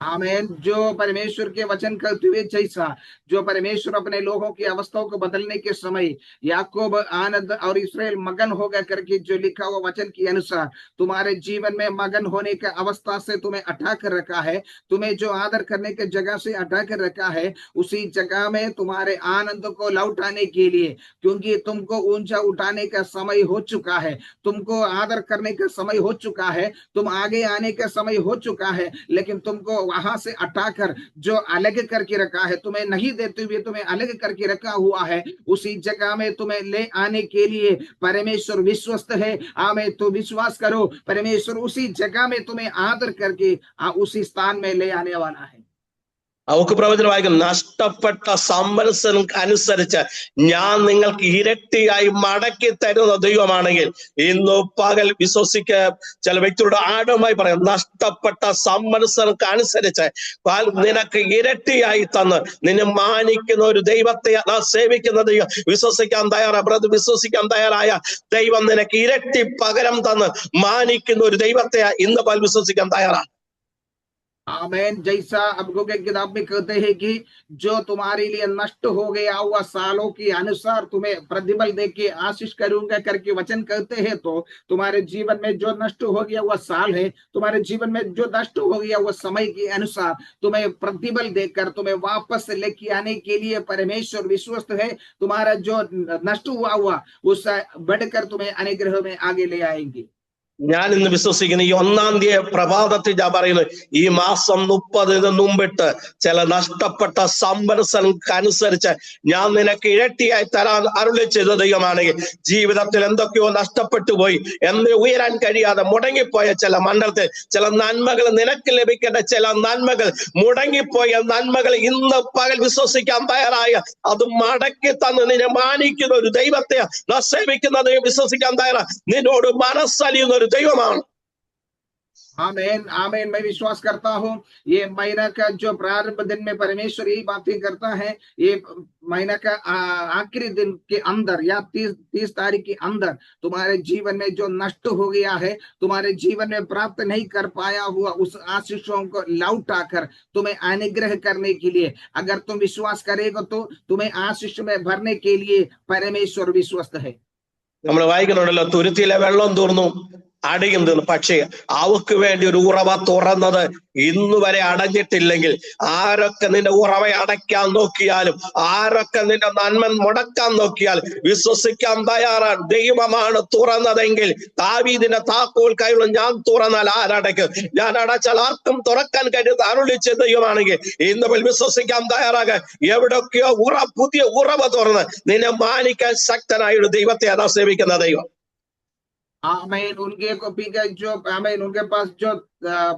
आमीन। जो परमेश्वर के वचन करते हुए जैसा जो परमेश्वर अपने लोगों की अवस्थाओं को बदलने के समय याकूब आनंद और इस्राएल मगन होगा करके जो लिखा हुआ वचन के अनुसार तुम्हारे जीवन में मगन होने का अवस्था से तुम्हें हटा कर रखा है, तुम्हें जो आदर करने के जगह से हटा कर रखा है, उसी जगह में तुम्हारे आनंद को लौटाने के लिए, क्योंकि तुमको ऊंचा उठाने का समय हो चुका है, तुमको आदर करने का समय हो चुका है, तुम आगे आने का समय हो चुका है, लेकिन तुमको वहां से हटाकर जो अलग करके रखा है, तुम्हें नहीं देते हुए तुम्हें अलग करके रखा हुआ है, उसी जगह में तुम्हें ले आने के लिए परमेश्वर विश्वस्त है। आमीन। तो विश्वास करो, परमेश्वर उसी जगह में तुम्हें आदर करके उसी स्थान में ले आने वाला है। അവക്ക് പ്രവചനം വായിക്കും, നഷ്ടപ്പെട്ട സമ്പത്സരം അനുസരിച്ച് ഞാൻ നിങ്ങൾക്ക് ഇരട്ടിയായി മടക്കി തരുന്ന ദൈവമാണെങ്കിൽ ഇന്ന് പകൽ വിശ്വസിക്ക. ചില വ്യക്തികളുടെ ആഴമായി പറയാം, നഷ്ടപ്പെട്ട സമ്പത്സരം അനുസരിച്ച് നിനക്ക് ഇരട്ടിയായി തന്ന് നിന്നെ മാനിക്കുന്ന ഒരു ദൈവത്തെ നാം സേവിക്കുന്ന ദൈവം. വിശ്വസിക്കാൻ തയ്യാറാ ബ്രദർ, വിശ്വസിക്കാൻ തയ്യാറായ ദൈവം നിനക്ക് ഇരട്ടി പകരം തന്ന് മാനിക്കുന്ന ഒരു ദൈവത്തെ ഇന്ന് പകൽ വിശ്വസിക്കാൻ തയ്യാറാ. आमीन। जैसा अबगो के किताब में कहते हैं कि जो तुम्हारे लिए नष्ट हो गया हुआ सालों के अनुसार तुम्हें प्रतिफल देके आशीष करूंगा करके वचन कहते हैं, तो तुम्हारे जीवन में जो नष्ट हो गया हुआ साल है, तुम्हारे जीवन में जो नष्ट हो गया हुआ समय के अनुसार तुम्हें प्रतिफल देकर तुम्हें वापस लेके आने के लिए परमेश्वर विश्वस्त है। तुम्हारा जो नष्ट हुआ उस बढ़कर तुम्हें अनुग्रह में आगे ले आएंगे। ഞാൻ ഇന്ന് വിശ്വസിക്കുന്നു ഈ 1-ാം തീയതി പ്രഭാതത്തിൽ ഞാൻ പറയുന്നു, ഈ മാസം 30 മുമ്പിട്ട് ചില നഷ്ടപ്പെട്ട സമ്പത്സരനുസരിച്ച് ഞാൻ നിനക്ക് ഇരട്ടിയായി തരാൻ അരുളി ചെയ്ത ദൈവമാണെങ്കിൽ ജീവിതത്തിൽ എന്തൊക്കെയോ നഷ്ടപ്പെട്ടു പോയി എന്ന് ഉയരാൻ കഴിയാതെ മുടങ്ങിപ്പോയ ചില മണ്ഡലത്തിൽ ചില നന്മകൾ നിനക്ക് ലഭിക്കേണ്ട ചില നന്മകൾ മുടങ്ങിപ്പോയ നന്മകൾ ഇന്ന് പകൽ വിശ്വസിക്കാൻ തയ്യാറായ അത് മടക്കി തന്ന് നിന്നെ മാനിക്കുന്ന ഒരു ദൈവത്തെ നാം സേവിക്കുന്ന ദൈവം വിശ്വസിക്കാൻ തയ്യാറാ. നിന്നോട് മനസ്സലിയുന്ന ഒരു ദൈവമാണ്. आमीन। आमीन। मैं विश्वास करता हूँ ये महीना का जो प्रारंभ दिन में परमेश्वर यही बातें करता है, ये महीना का आखिरी दिन के अंदर या 30 तारीख के अंदर तुम्हारे जीवन में जो नष्ट हो गया है, तुम्हारे जीवन में प्राप्त नहीं कर पाया हुआ उस आशीषों को लौटाकर तुम्हें अनुग्रह करने के लिए, अगर तुम विश्वास करेगा तो तुम्हें आशीष में भरने के लिए परमेश्वर विश्वस्त है। നമ്മൾ വായിക്കുന്നുണ്ടല്ലോ, തുരുത്തിയിലെ വെള്ളം തീർന്നു അടിയും തീർന്നു, പക്ഷേ അവക്ക് വേണ്ടി ഒരു ഉറവ തുറന്നത് ഇന്നു വരെ അടഞ്ഞിട്ടില്ലെങ്കിൽ ആരൊക്കെ നിന്റെ ഉറവ അടയ്ക്കാൻ നോക്കിയാലും ആരൊക്കെ നിന്റെ നന്മ മുടക്കാൻ നോക്കിയാൽ വിശ്വസിക്കാൻ തയ്യാറാണ്. ദൈവമാണ് തുറന്നതെങ്കിൽ ദാവീദിന്റെ താക്കോൽ കൈയുള്ള ഞാൻ തുറന്നാൽ ആരടയ്ക്കും, ഞാൻ അടച്ചാൽ ആർക്കും തുറക്കാൻ കഴിയുന്ന അരുളിച്ച ദൈവമാണെങ്കിൽ ഇന്ന് വിശ്വസിക്കാൻ തയ്യാറാകാൻ എവിടൊക്കെയോ പുതിയ ഉറവ തുറന്ന് നിന്നെ മാനിക്കാൻ ശക്തനായ ഒരു ദൈവത്തെ അതാ സേവിക്കുന്ന ദൈവം. आमीन। उनके को पी के जो आमीन, उनके पास जो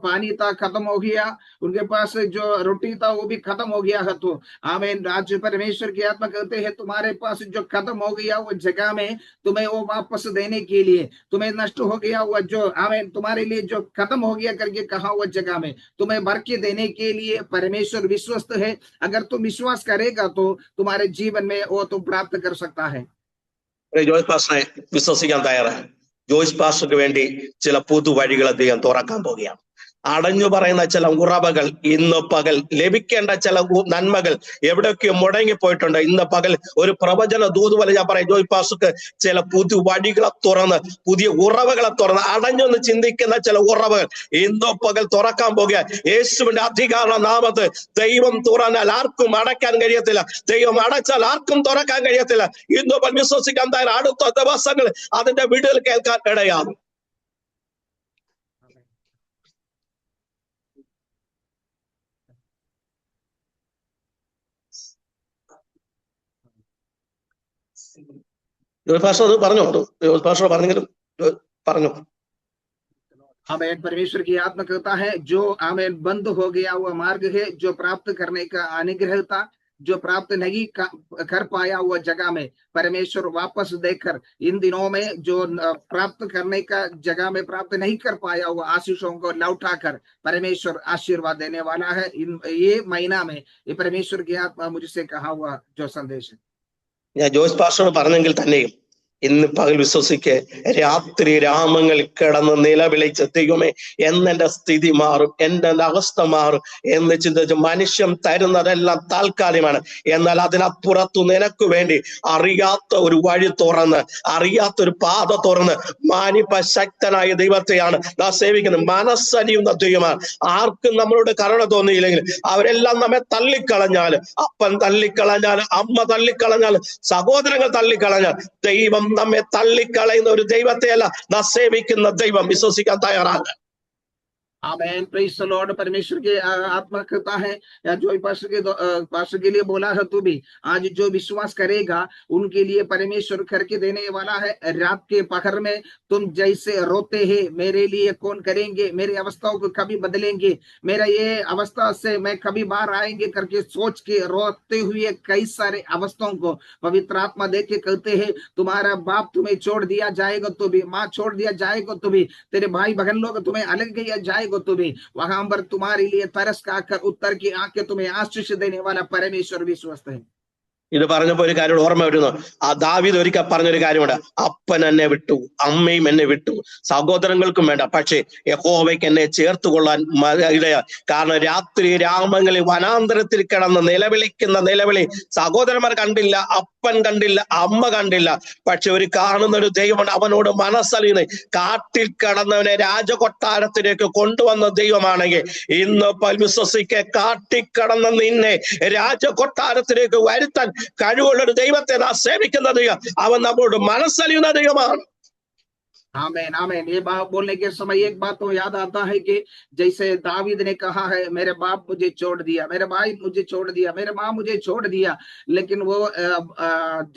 पानी था खत्म हो गया, उनके पास जो रोटी था वो भी खत्म हो गया है। तो आमीन, आज परमेश्वर की आत्मा कहते हैं तुम्हारे पास जो खत्म हो गया वो जगह में तुम्हें वो वापस देने के लिए, तुम्हें नष्ट हो गया हुआ जो आमीन तुम्हारे लिए जो खत्म हो गया करके कहा हुआ जगह में तुम्हें भर के देने के लिए परमेश्वर विश्वस्त है। अगर तुम विश्वास करेगा तो तुम्हारे जीवन में वो तुम प्राप्त कर सकता है। ജോയ്സ് പാസ്റ്ററെ വിശ്വസിക്കാൻ തയ്യാറാണ്. ജോയ്സ് പാസ്റ്റർക്ക് വേണ്ടി ചില പുതുവഴികൾ അദ്ദേഹം തുറക്കാൻ പോവുകയാണ്. അടഞ്ഞു പറയുന്ന ചില ഉറവകൾ ഇന്ന് പകൽ ലഭിക്കേണ്ട ചില നന്മകൾ എവിടെയൊക്കെ മുടങ്ങിപ്പോയിട്ടുണ്ട്. ഇന്ന് പകൽ ഒരു പ്രവചന ദൂത് പോലെ ഞാൻ പറയും, ജോയ് പാസ്റ്റർക്ക് ചില പുതുവഴികളെ തുറന്ന് പുതിയ ഉറവകളെ തുറന്ന് അടഞ്ഞൊന്ന് ചിന്തിക്കുന്ന ചില ഉറവകൾ ഇന്ന് പകൽ തുറക്കാൻ പോകുക. യേശുവിന്റെ അധികാര നാമത്തിൽ ദൈവം തുറന്നാൽ ആർക്കും അടയ്ക്കാൻ കഴിയത്തില്ല, ദൈവം അടച്ചാൽ ആർക്കും തുറക്കാൻ കഴിയത്തില്ല. ഇന്ന് പകൽ വിശ്വസിക്കാൻ തയ്യാർ. അടുത്ത ദിവസങ്ങൾ അതിന്റെ വീടുകൾ കേൾക്കാൻ ഇടയാകും. ഭാഷ അത് പറഞ്ഞോ, ഭാഷ പറഞ്ഞെങ്കിലും പറഞ്ഞു. आमीन। परमेश्वर की आत्मा कहता है जो आमीन बंद हो गया हुआ मार्ग है, जो प्राप्त करने का अनुग्रह था, जो प्राप्त नहीं कर पाया हुआ जगह में परमेश्वर वापस देकर इन दिनों में जो प्राप्त करने का जगह में प्राप्त नहीं कर पाया हुआ आशीषों को लौटाकर परमेश्वर आशीर्वाद देने वाला है। ये महीना में ये परमेश्वर की आत्मा मुझसे कहा हुआ जो संदेश है। ഞാൻ ജോയ്സ് പാസ്റ്റർ പറഞ്ഞെങ്കിൽ തന്നെയും ഇന്ന് പകൽ വിശ്വസിക്ക് രാത്രി രാമങ്ങളിൽ കിടന്ന് നിലവിളിച്ച് ദൈവമേ എന്നെന്റെ സ്ഥിതി മാറും, എന്റെ അവസ്ഥ മാറും എന്ന് ചിന്തിച്ച് മനുഷ്യൻ തരുന്നതെല്ലാം താൽക്കാലികമാണ്. എന്നാൽ അതിനപ്പുറത്തു നിനക്ക് വേണ്ടി അറിയാത്ത ഒരു വഴി തുറന്ന്, അറിയാത്ത ഒരു പാത തുറന്ന് മാനിപ്പശക്തനായ ദൈവത്തെയാണ് നാം സേവിക്കുന്നത്. മനസ്സലിയുന്ന ദൈവമാണ്. ആർക്കും നമ്മളോട് കരുണ തോന്നിയില്ലെങ്കിൽ അവരെല്ലാം നമ്മെ തള്ളിക്കളഞ്ഞാൽ, അപ്പൻ തള്ളിക്കളഞ്ഞാൽ, അമ്മ തള്ളിക്കളഞ്ഞാൽ, സഹോദരങ്ങൾ തള്ളിക്കളഞ്ഞാൽ, ദൈവം നമ്മെ തള്ളിക്കളയുന്ന ഒരു ദൈവത്തെയല്ല നാം സേവിക്കുന്ന ദൈവം. വിശ്വസിക്കാൻ തയ്യാറാണ്. आमीन। Praise the Lord. परमेश्वर की आत्मा कहता है या जो पास्टर के लिए बोला है तू भी आज जो विश्वास करेगा उनके लिए परमेश्वर करके देने वाला है। रात के पहर में तुम जैसे रोते हैं मेरे लिए कौन करेंगे, मेरी अवस्थाओं को कभी बदलेंगे, मेरा ये अवस्था से मैं कभी बाहर आएंगे करके सोच के रोते हुए कई सारे अवस्थाओं को पवित्र आत्मा देख के कहते हैं तुम्हारा बाप तुम्हें छोड़ दिया जाएगा तो भी, माँ छोड़ दिया जाएगा तो भी, तेरे भाई बहन लोग तुम्हें अलग किया जाएगा तो भी, वहां पर तुम्हारे लिए तरस खाकर उत्तर की आंखें तुम्हें आशीष देने वाला परमेश्वर विश्वस्त है। ഇത് പറഞ്ഞപ്പോ ഒരു കാര്യം ഓർമ്മ വരുന്നു. ആ ദാവീദ് ഒരിക്കൽ പറഞ്ഞൊരു കാര്യമുണ്ട്, അപ്പൻ എന്നെ വിട്ടു, അമ്മയും എന്നെ വിട്ടു, സഹോദരങ്ങൾക്കും വേണ്ട, പക്ഷേ യഹോവയ്ക്ക് എന്നെ ചേർത്തുകൊള്ളാൻ ഇടയാ. കാരണം രാത്രി രാമങ്ങളിൽ വനാന്തരത്തിൽ കിടന്ന് നിലവിളിക്കുന്ന നിലവിളി സഹോദരന്മാർ കണ്ടില്ല, അപ്പൻ കണ്ടില്ല, അമ്മ കണ്ടില്ല. പക്ഷെ ഒരു കാണുന്ന ഒരു ദൈവമാണ്. അവനോട് മനസ്സലിയുന്ന കാട്ടിൽ കടന്നവനെ രാജകൊട്ടാരത്തിലേക്ക് കൊണ്ടുവന്ന ദൈവമാണെങ്കിൽ ഇന്ന് വിശ്വസിക്കെ കാട്ടിൽ കടന്ന നിന്നെ രാജകൊട്ടാരത്തിലേക്ക് വരുത്താൻ കഴിവുള്ള ഒരു ദൈവത്തെ നാം സേവിക്കുന്ന ദൈവം. അവൻ നമ്മളോട് മനസ്സലിയുന്ന ദൈവമാണ്. आमीन आमीन। ये बात बोलने के समय एक बात तो याद आता है कि जैसे दावीद ने कहा है मेरे बाप मुझे छोड़ दिया, मेरे भाई मुझे छोड़ दिया, मेरे माँ मुझे छोड़ दिया, लेकिन वो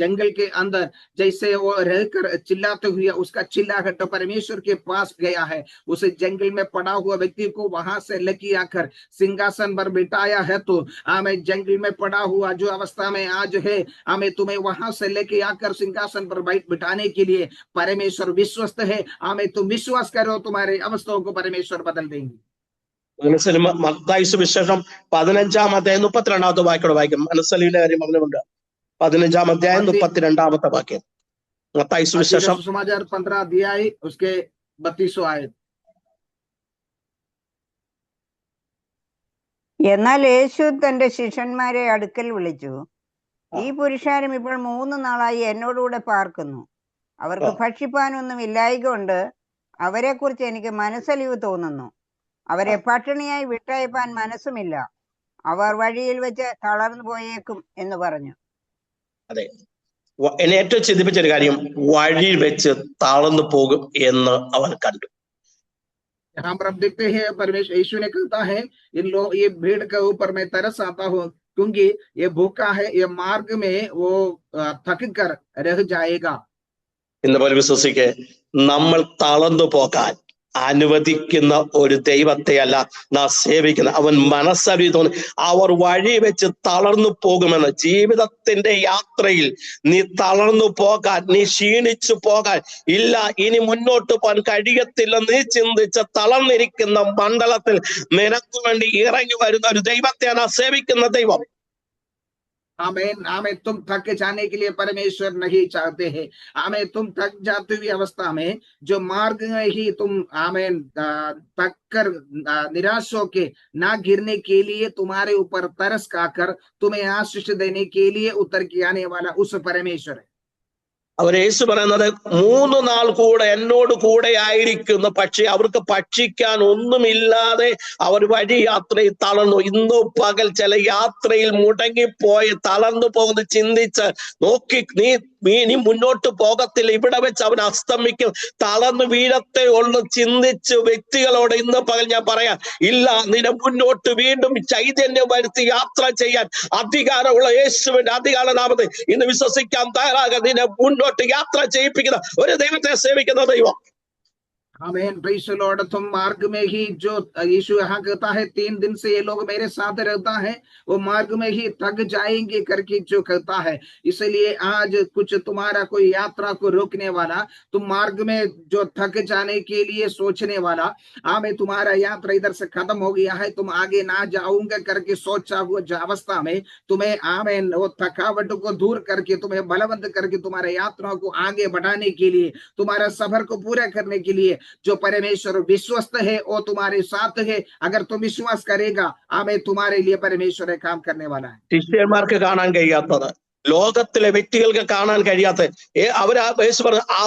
जंगल के अंदर जैसे वो रहकर चिल्लाते हुए उसका चिल्लाहट तो परमेश्वर के पास गया है। उस जंगल में पड़ा हुआ व्यक्ति को वहां से लेके आकर सिंहासन पर बिठाया है। तो हमें जंगल में पड़ा हुआ जो अवस्था में आज है, हमें तुम्हें वहां से लेके आकर सिंहासन पर बिठाने के लिए परमेश्वर विश्वस्त है। हमें तुम विश्वास करो तुम्हारे अवस्थाओं को परमेश्वर बदल देंगे। മത്തായി സുവിശേഷം 15-ാം അധ്യായം 32-ാമത്തെ വാക്യോടെ വായിക്കും. മനസ്സലിയുടെ കാര്യം പറഞ്ഞുകൊണ്ട് 15-ാം അധ്യായം 32-ാമത്തെ വാക്യം. മത്തായി സുവിശേഷം समाचार 15 अध्याय उसके 32 आयत। എന്നാൽ യേശു തന്റെ ശിഷ്യന്മാരെ അടുക്കൽ വിളിച്ചു, ഈ പുരുഷാരം ഇപ്പോൾ 3 നാളായി എന്നോടുകൂടെ പാർക്കുന്നു. അവർക്ക് ഭക്ഷിപ്പാനൊന്നും ഇല്ലായികൊണ്ട് അവരെ കുറിച്ച് എനിക്ക് മനസ്സലിവ് തോന്നുന്നു. അവരെ പട്ടിണിയായി വിട്ടയപ്പാൻ മനസ്സുമില്ല. അവർ വഴിയിൽ വെച്ച് തളർന്നു പോയേക്കും എന്ന് പറഞ്ഞു. അതെ, എന്നെ ഏറ്റവും ചിന്തിപ്പിച്ച ഒരു കാര്യം, വഴി വെച്ച് തളർന്നു പോകും എന്ന് അവൻ കണ്ടു. यहाँ पर हम देखते हैं परमेश्वर यीशु ने कहता है इन लोग ये भीड़ के ऊपर मैं तरस आता हूँ क्योंकि ये भूखा है, ये मार्ग में वो थक कर रह जाएगा. ഇന്ന് പോലെ വിശ്വസിക്ക് നമ്മൾ തളർന്നു പോകാൻ അനുവദിക്കുന്ന ഒരു ദൈവത്തെയല്ല നാം സേവിക്കുന്നത്. അവൻ മനസ്സറി തോന്നി അവർ വഴി വെച്ച് തളർന്നു പോകുമെന്ന്. ജീവിതത്തിന്റെ യാത്രയിൽ നീ തളർന്നു പോകാൻ, നീ ക്ഷീണിച്ചു പോകാൻ, ഇല്ല ഇനി മുന്നോട്ട് പോകാൻ കഴിയത്തില്ല നീ ചിന്തിച്ച തളർന്നിരിക്കുന്ന മണ്ഡലത്തിൽ നിനക്ക് വേണ്ടി ഇറങ്ങി വരുന്ന ഒരു ദൈവത്തെയാണ് നാം സേവിക്കുന്ന ദൈവം. आमेन। आमेन। तुम थक जाने के लिए परमेश्वर नहीं चाहते हैं। आमेन। तुम थक जाती हुई अवस्था में जो मार्ग में ही तुम आमेन थक कर निराश होके ना गिरने के लिए तुम्हारे ऊपर तरस खाकर तुम्हें आशीष देने के लिए उतर के आने वाला उस परमेश्वर है। അവർ യേശു പറയുന്നത് 3 നാൾ കൂടെ എന്നോട് കൂടെ ആയിരിക്കുന്നു, പക്ഷെ അവർക്ക് ഭക്ഷിക്കാൻ ഒന്നുമില്ലാതെ അവർ വഴി യാത്രയിൽ തളർന്നു. ഇന്നു പകൽ ചില യാത്രയിൽ മുടങ്ങിപ്പോയി തളർന്നു പോകുന്നു ചിന്തിച്ച് നോക്കി നീ മുന്നോട്ട് പോകത്തില്ല, ഇവിടെ വെച്ച് അവൻ അസ്തമിക്കും, തളർന്നു വീഴത്തെ ഉള്ളു ചിന്തിച്ച് വ്യക്തികളോട് ഇന്ന് പകൽ ഞാൻ പറയാം, ഇല്ല, നിന്നെ മുന്നോട്ട് വീണ്ടും ചൈതന്യം വരുത്തി യാത്ര ചെയ്യാൻ അധികാരമുള്ള യേശുവിന്റെ അധികാര നാമത്തിൽ ഇന്ന് വിശ്വസിക്കാൻ തയ്യാറാകാൻ നിന്നെ മുന്നോട്ട് യാത്ര ചെയ്യിപ്പിക്കുന്ന ഒരു ദൈവത്തെ സേവിക്കുന്ന ദൈവം. आमेन। Praise the Lord. तुम मार्ग में ही जो यीशु यहाँ कहता है 3 दिन से ये लोग मेरे साथ रहता है, वो मार्ग में ही थक जाएंगे करके जो कहता है। इसलिए आज कुछ तुम्हारा कोई यात्रा को रोकने वाला, तुम मार्ग में जो थक जाने के लिए सोचने वाला, आमेन, तुम्हारा यात्रा इधर से खत्म हो गया है, तुम आगे ना जाऊंगा करके सोचा हुआ अवस्था में तुम्हें आमेन वो थकावट को दूर करके तुम्हें बलवंत करके तुम्हारे यात्रा को आगे बढ़ाने के लिए, तुम्हारा सफर को पूरा करने के लिए जो परमेश्वर विश्वस्त है वो तुम्हारे साथ है। अगर तुम विश्वास करेगा, आमेन, तुम्हारे लिए परमेश्वर काम करने वाला है। ശിഷ്യന്മാർക്ക് കാണാൻ കഴിയാത്തത്, ലോകത്തിലെ വ്യക്തികൾക്ക് കാണാൻ കഴിയാത്ത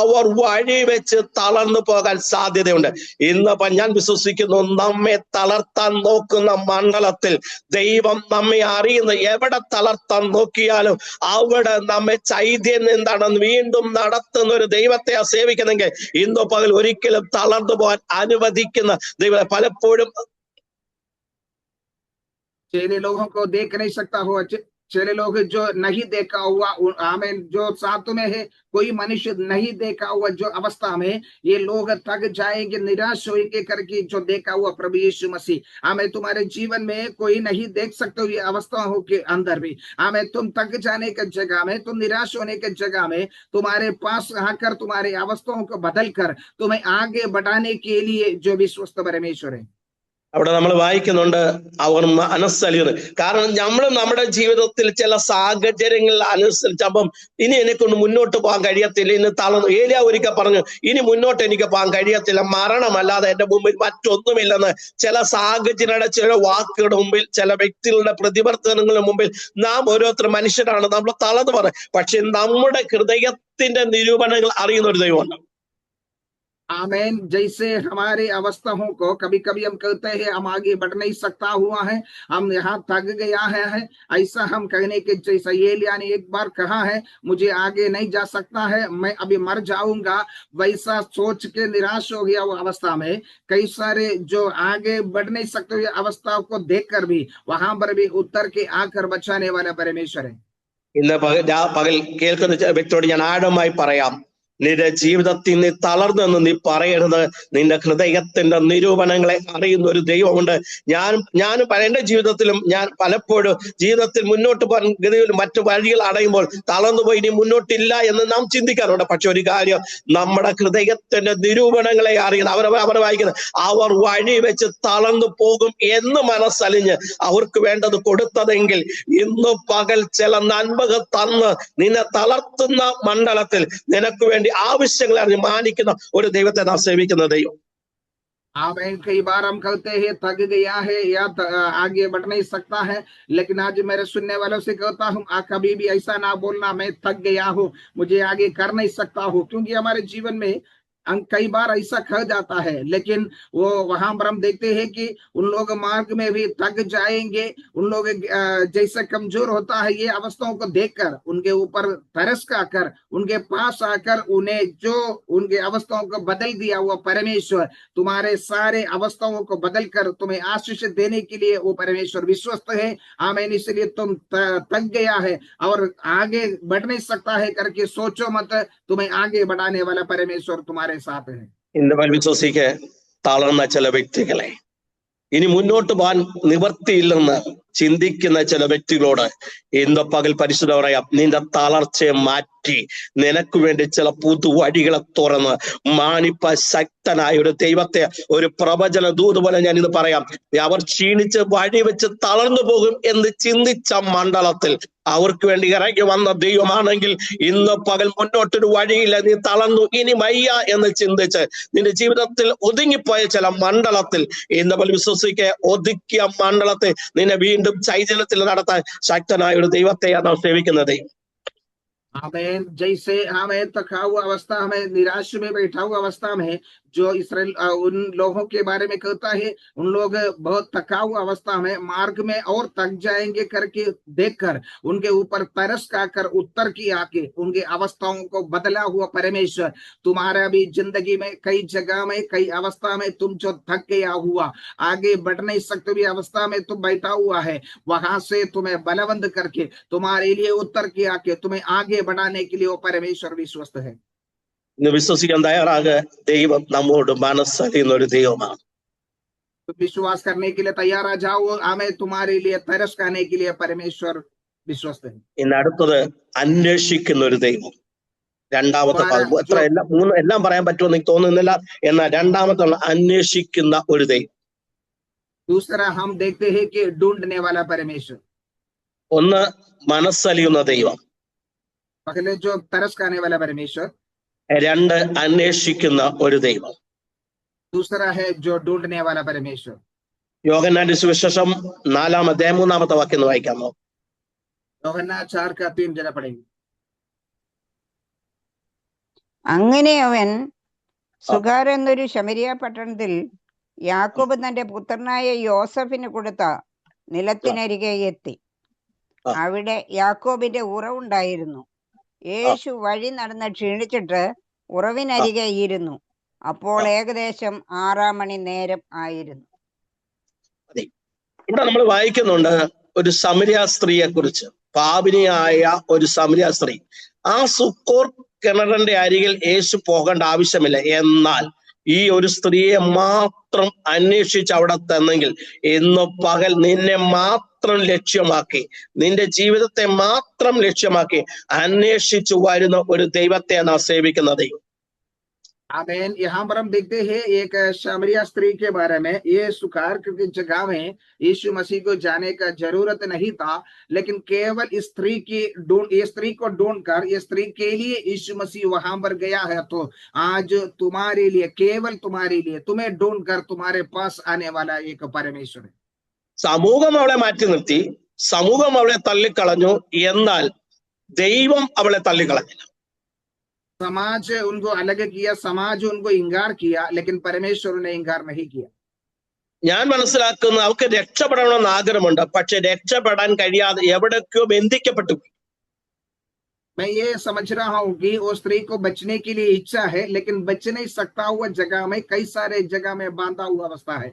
അവർ വഴി വെച്ച് തളർന്നു പോകാൻ സാധ്യതയുണ്ട്. ഇന്നിപ്പോ ഞാൻ വിശ്വസിക്കുന്നു, നമ്മെ തളർത്താൻ നോക്കുന്ന മണ്ഡലത്തിൽ ദൈവം നമ്മെ അറിയുന്ന, എവിടെ തളർത്താൻ നോക്കിയാലും അവിടെ നമ്മെ ചൈതന്യം എന്താണെന്ന് വീണ്ടും നടത്തുന്ന ഒരു ദൈവത്തെ സേവിക്കുന്നെങ്കിൽ ഇന്ന് പകൽ ഒരിക്കലും തളർന്നു പോകാൻ അനുവദിക്കുന്ന ദൈവം. പലപ്പോഴും चेले लोगों को देख नहीं सकता हुआ, चेले लोग जो नहीं देखा हुआ, आमेन, जो साथ में है कोई मनुष्य नहीं देखा हुआ जो अवस्था में ये लोग थक जाएंगे, निराश होंगे करके जो देखा हुआ प्रभु यीशु मसीह, आमेन, तुम्हारे जीवन में कोई नहीं देख सकते ये अवस्थाओं के अंदर भी, आमेन, तुम थक जाने के जगह में, तुम निराश होने के जगह में तुम्हारे पास आकर तुम्हारे अवस्थाओं को बदल कर तुम्हें आगे बढ़ाने के लिए जो विश्वस्त परमेश्वर है। അവിടെ നമ്മൾ വായിക്കുന്നുണ്ട് അവർ മനസ്സലിയുന്നു. കാരണം നമ്മളും നമ്മുടെ ജീവിതത്തിൽ ചില സാഹചര്യങ്ങളിൽ അനുസരിച്ചപ്പം ഇനി എന്നെക്കൊണ്ട് മുന്നോട്ട് പോകാൻ കഴിയത്തില്ല, ഇന്ന് തളർന്നു. ഏലിയ ഒരിക്കൽ പറഞ്ഞു, ഇനി മുന്നോട്ട് എനിക്ക് പോകാൻ കഴിയത്തില്ല, മരണമല്ലാതെ എന്റെ മുമ്പിൽ മറ്റൊന്നുമില്ലെന്ന്. ചില സാഹചര്യങ്ങളുടെ ചില വാക്കുകളുടെ മുമ്പിൽ, ചില വ്യക്തികളുടെ പ്രതിവർത്തനങ്ങളുടെ മുമ്പിൽ നാം ഓരോരുത്തർ മനുഷ്യരാണ്, നമ്മൾ തളർന്നു പറയും. പക്ഷെ നമ്മുടെ ഹൃദയത്തിന്റെ നിരൂപണങ്ങൾ അറിയുന്ന ഒരു ദൈവമുണ്ട്. आमेन। जैसे हमारे अवस्थाओं को कभी कभी हम कहते हैं हम आगे बढ़ नहीं सकता हुआ है, हम यहाँ थक गया है, ऐसा हम कहने के जैसा एलिया ने एक बार कहा है मुझे आगे नहीं जा सकता है, मैं अभी मर जाऊंगा, वैसा सोच के निराश हो गया वो अवस्था में कई सारे जो आगे बढ़ नहीं सकते हुए अवस्थाओं को देखकर भी वहां पर भी उतर के आकर बचाने वाला परमेश्वर है। ഇന്ന് പകൽ കേൾക്കുന്ന വ്യക്തിയോട് ഞാൻ ആഴമായി പറയാം, നിന്റെ ജീവിതത്തിൽ നീ തളർന്നെന്ന് നീ പറയരുത്. നിന്റെ ഹൃദയത്തിന്റെ നിരൂപണങ്ങളെ അറിയുന്ന ഒരു ദൈവമുണ്ട്. ഞാൻ എന്റെ ജീവിതത്തിലും ഞാൻ പലപ്പോഴും ജീവിതത്തിൽ മുന്നോട്ട് പോകാൻ ഗതിയിൽ മറ്റു വഴികൾ അടയുമ്പോൾ തളർന്നുപോയി ഇനി മുന്നോട്ടില്ല എന്ന് നാം ചിന്തിക്കാറുണ്ട്. പക്ഷെ ഒരു കാര്യം, നമ്മുടെ ഹൃദയത്തിന്റെ നിരൂപണങ്ങളെ അറിയുന്ന അവർ വായിക്കുന്നത്, അവർ വഴി വെച്ച് തളർന്നു പോകും എന്ന് മനസ്സലിഞ്ഞ് അവർക്ക് വേണ്ടത് കൊടുത്തതെങ്കിൽ ഇന്ന് പകൽ ചില നന്മകൾ തന്ന് നിന്നെ തളർത്തുന്ന മണ്ഡലത്തിൽ നിനക്ക് വേണ്ടി ആവശ്യങ്ങളെ അറിഞ്ഞ് മാനിക്കുന്ന ഒരു ദൈവത്തെ നാം സേവിക്കുന്ന ദൈവം. आमेन। कई बार हम कहते हैं थक गया है या आगे बढ़ नहीं सकता है, लेकिन आज मेरे सुनने वालों से कहता हूँ कभी भी ऐसा ना बोलना मैं थक गया हूँ, मुझे आगे कर नहीं सकता हूँ, क्योंकि हमारे जीवन में कई बार ऐसा खा जाता है। लेकिन वो वहां पर हम देखते हैं कि उन लोग मार्ग में भी थक जाएंगे, उन लोग जैसे कमजोर होता है ये अवस्थाओं को देखकर उनके ऊपर तरस आकर उनके पास आकर उन्हें जो उनके अवस्थाओं को बदल दिया हुआ परमेश्वर तुम्हारे सारे अवस्थाओं को बदल कर तुम्हें आशीष देने के लिए वो परमेश्वर विश्वस्त है। आमीन। इसलिए तुम थक गया है और आगे बढ़ नहीं सकता है करके सोचो मत, तुम्हें आगे बढ़ाने वाला परमेश्वर तुम्हारे हमारे साथ है। ഇന്ന് പകൽ വിശ്വസിക്ക് തളർന്ന ചില വ്യക്തികളെ, ഇനി മുന്നോട്ട് പോകാൻ നിവർത്തിയില്ലെന്ന് ചിന്തിക്കുന്ന ചില വ്യക്തികളോട് ഇന്ന് പകൽ പരിശുദ്ധ പറയാം, നിന്റെ തളർച്ചയെ മാറ്റി നിനക്ക് വേണ്ടി ചില പുതുവഴികളെ തുറന്ന് മാനിപ്പ ശക്തനായ ഒരു ദൈവത്തെ, ഒരു പ്രവചന ദൂത് പോലെ ഞാൻ ഇന്ന് പറയാം. അവർ ക്ഷീണിച്ച് വഴി വെച്ച് തളർന്നു പോകും എന്ന് ചിന്തിച്ച മണ്ഡലത്തിൽ അവർക്ക് വേണ്ടി ഇറങ്ങി വന്ന ദൈവമാണെങ്കിൽ ഇന്ന് പകൽ മുന്നോട്ടൊരു വഴിയില്ല, നീ തളർന്നു ഇനി വയ്യ എന്ന് ചിന്തിച്ച് നിന്റെ ജീവിതത്തിൽ ഒതുങ്ങിപ്പോയ ചില മണ്ഡലത്തിൽ ഇന്ന് പകൽ വിശ്വസിക്കെ ഒതുക്കിയ മണ്ഡലത്തെ നിന്നെ വീണ്ടും ചൈതന്യത്തിൽ നടത്താൻ ശക്തനായ ഒരു ദൈവത്തെയാണ് നാം സേവിക്കുന്നത്. आमीन। जैसे हमें थका हुआ अवस्था, हमें निराश में बैठा हुआ अवस्था में जो इसराइल उन लोगों के बारे में कहता है, उन लोग बहुत थका हुआ अवस्था में मार्ग में और थक जाएंगे करके देखकर उनके ऊपर तरस खाकर उत्तर की आके उनके अवस्थाओं को बदला हुआ परमेश्वर तुम्हारा भी जिंदगी में कई जगह में कई अवस्था में तुम जो थक गया हुआ, आगे बढ़ नहीं सकते भी अवस्था में तुम बैठा हुआ है, वहां से तुम्हें बलवंत करके तुम्हारे लिए उत्तर की आके तुम्हें आगे बढ़ाने के लिए वो परमेश्वर विश्वस्त है। ഇന്ന് വിശ്വസിക്കാൻ തയ്യാറാക, ദൈവം നമ്മോട് മനസ്സറിയുന്ന ഒരു ദൈവമാണ്. तो विश्वास करने के लिए तैयार आ जाओ, हमें तुम्हारे लिए तरस खाने के लिए परमेश्वर विश्वस्त है। ഇന്ന് അടുത്തത് അന്വേഷിക്കുന്ന ഒരു ദൈവം. രണ്ടാമത്തെ ഭാഗം എത്ര എല്ലാം പറയാൻ പറ്റുമെന്ന് എനിക്ക് തോന്നുന്നില്ല, എന്നാൽ രണ്ടാമത്തെ അന്വേഷിക്കുന്ന ഒരു ദൈവം. दूसरा हम देखते हैं कि ढूंढने वाला परमेश्वर। ഒന്ന് മനസ്സലിയുന്ന ദൈവം, पहले जो तरस खाने वाला परमेश्वर, രണ്ട് അന്വേഷിക്കുന്ന ഒരു ദൈവം. दूसरा है जो ढूंढने वाला परमेश्वर। യോഹന്നാന്റെ സുവിശേഷം 4-ാം അധ്യായം 3-ാമത്തെ വാക്യം ഒന്ന് വായിക്കാമോ? യോഹന്നാൻ 4:3 जरा पढ़ेंगे। അങ്ങനെ അവൻ സുഗാർ എന്നൊരു ശമരിയ പട്ടണത്തിൽ യാക്കോബ് തന്റെ പുത്രനായ യോസഫിന് കൊടുത്ത നിലത്തിനരികെ എത്തി. അവിടെ യാക്കോബിന്റെ ഉറവുണ്ടായിരുന്നു. യേശു വഴി നടന്ന് ക്ഷീണിച്ചിട്ട് ഉറവിനരികെ ഇരുന്നു. അപ്പോൾ ഏകദേശം 6 മണി നേരം ആയിരുന്നു. ഇവിടെ നമ്മൾ വായിക്കുന്നുണ്ട് ഒരു സമരിയ സ്ത്രീയെ കുറിച്ച്, പാപിനിയായ ഒരു സമരിയ സ്ത്രീ. ആ സുക്കോർ കിണറിന്റെ അരികിൽ യേശു പോകേണ്ട ആവശ്യമില്ല, എന്നാൽ ഈ ഒരു സ്ത്രീയെ മാത്രം അന്വേഷിച്ച് അവിടെ തന്നെങ്കിൽ ഇന്ന് പകൽ നിന്നെ മാത്രം ലക്ഷ്യമാക്കി, നിന്റെ ജീവിതത്തെ മാത്രം ലക്ഷ്യമാക്കി അന്വേഷിച്ചു വരുന്ന ഒരു ദൈവത്തെ നാം സേവിക്കുന്നത്. आमीन। यहाँ पर हम देखते हैं एक सामरिया स्त्री के बारे में। ये सुकार की जगह में यीशु मसीह को जाने का जरूरत नहीं था, लेकिन केवल इस स्त्री की ये स्त्री को ढूंढकर ये स्त्री के लिए यीशु मसीह वहां पर गया है। तो आज तुम्हारे लिए, केवल तुम्हारे लिए, तुम्हें ढूंढकर तुम्हारे पास आने वाला एक परमेश्वर है। സമൂഹം അവളെ മാറ്റി നിർത്തി, സമൂഹം അവളെ തള്ളിക്കളഞ്ഞു, എന്നാൽ ദൈവം അവളെ തള്ളിക്കളഞ്ഞില്ല. समाज उनको अलग किया, समाज उनको इंकार किया, लेकिन परमेश्वर ने इंकार नहीं किया। ഞാൻ മനസ്സിലാക്കുന്ന അവർക്ക് രക്ഷപ്പെടണമെന്ന് ആഗ്രഹമുണ്ട്, പക്ഷെ രക്ഷപ്പെടാൻ കഴിയാതെ എവിടേക്കോ ബന്ധിക്കപ്പെട്ടു. मैं ये समझ रहा हूँ कि वो स्त्री को बचने के लिए इच्छा है, लेकिन बच नहीं सकता हुआ जगह में, कई सारे जगह में बांधा हुआ अवस्था है।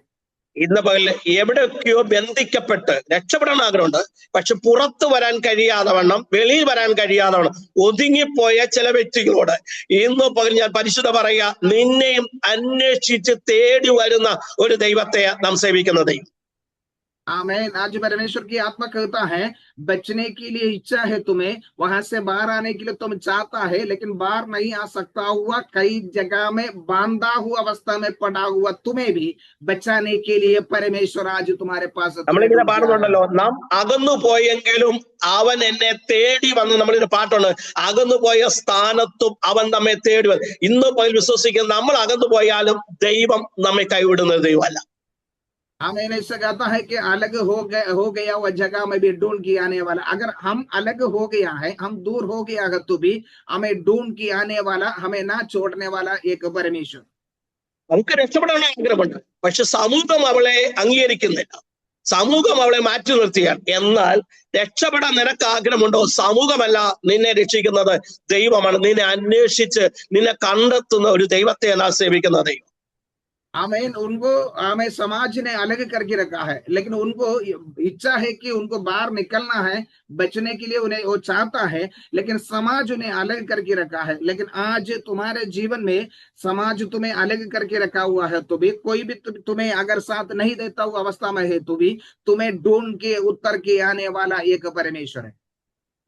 ഇന്ന് പകൽ എവിടെയൊക്കെയോ ബന്ധിക്കപ്പെട്ട് രക്ഷപ്പെടാൻ ആഗ്രഹമുണ്ട്, പക്ഷെ പുറത്തു വരാൻ കഴിയാതെ വണ്ണം, വെളിയിൽ വരാൻ കഴിയാതെ വണ്ണം ഒതുങ്ങിപ്പോയ ചില വ്യക്തികളോട് ഇന്ന് പകൽ ഞാൻ പരിശുദ്ധ പറയുക, നിന്നെയും അന്വേഷിച്ച് തേടി വരുന്ന ഒരു ദൈവത്തെ നാം സേവിക്കുന്നത്. आमीन। आज परमेश्वर की आत्मा कहता है, बचने के लिए इच्छा है तुम्हें, वहां से बाहर आने के लिए तुम चाहता है, लेकिन बाहर नहीं आ सकता हुआ, कई जगह में बांधा हुआ अवस्था में पड़ा हुआ तुम्हें भी बचाने के लिए परमेश्वर आज तुम्हारे पास। നമ്മളിങ്ങനെ പാടുന്നുണ്ടല്ലോ, നാം അകന്നു പോയെങ്കിലും അവൻ എന്നെ തേടി വന്നു. നമ്മളിങ്ങനെ പാട്ടുണ്ട്, അകന്നു പോയ സ്ഥാനത്തും അവൻ നമ്മെ തേടി വന്നു. ഇന്ന് പകൽ വിശ്വസിക്കുന്ന നമ്മൾ അകന്നു പോയാലും ദൈവം നമ്മെ കൈവിടുന്ന ദൈവമല്ല. हमें ऐसा कहता है कि अलग हो गया वह जगह में भी ढूंढ के आने वाला। अगर हम अलग हो गया है, हम दूर हो गया है, तो भी हमें ढूंढ के आने वाला, हमें ना छोड़ने वाला एक परमेश्वर। നമുക്ക് രക്ഷപ്പെടാൻ ആഗ്രഹമുണ്ട്, പക്ഷെ സമൂഹം അവളെ അംഗീകരിക്കുന്നില്ല, സമൂഹം അവളെ മാറ്റി നിർത്തിയാണ്. എന്നാൽ രക്ഷപ്പെടാൻ നിനക്ക് ആഗ്രഹമുണ്ടോ? സമൂഹമല്ല നിന്നെ രക്ഷിക്കുന്നത്, ദൈവമാണ്. നിന്നെ അന്വേഷിച്ച് നിന്നെ കണ്ടെത്തുന്ന ഒരു ദൈവത്തെ നാം സേവിക്കുന്ന ദൈവം. आमीन। उनको हमें समाज ने अलग करके रखा है, लेकिन उनको इच्छा है कि उनको बाहर निकलना है, बचने के लिए उन्हें वो चाहता है, लेकिन समाज उन्हें अलग करके रखा है। लेकिन आज तुम्हारे जीवन में समाज तुम्हें अलग करके रखा हुआ है, तो भी कोई भी तुम्हें अगर साथ नहीं देता हुआ अवस्था में है, तो भी तुम्हें ढूंढ के उत्तर के आने वाला एक परमेश्वर है।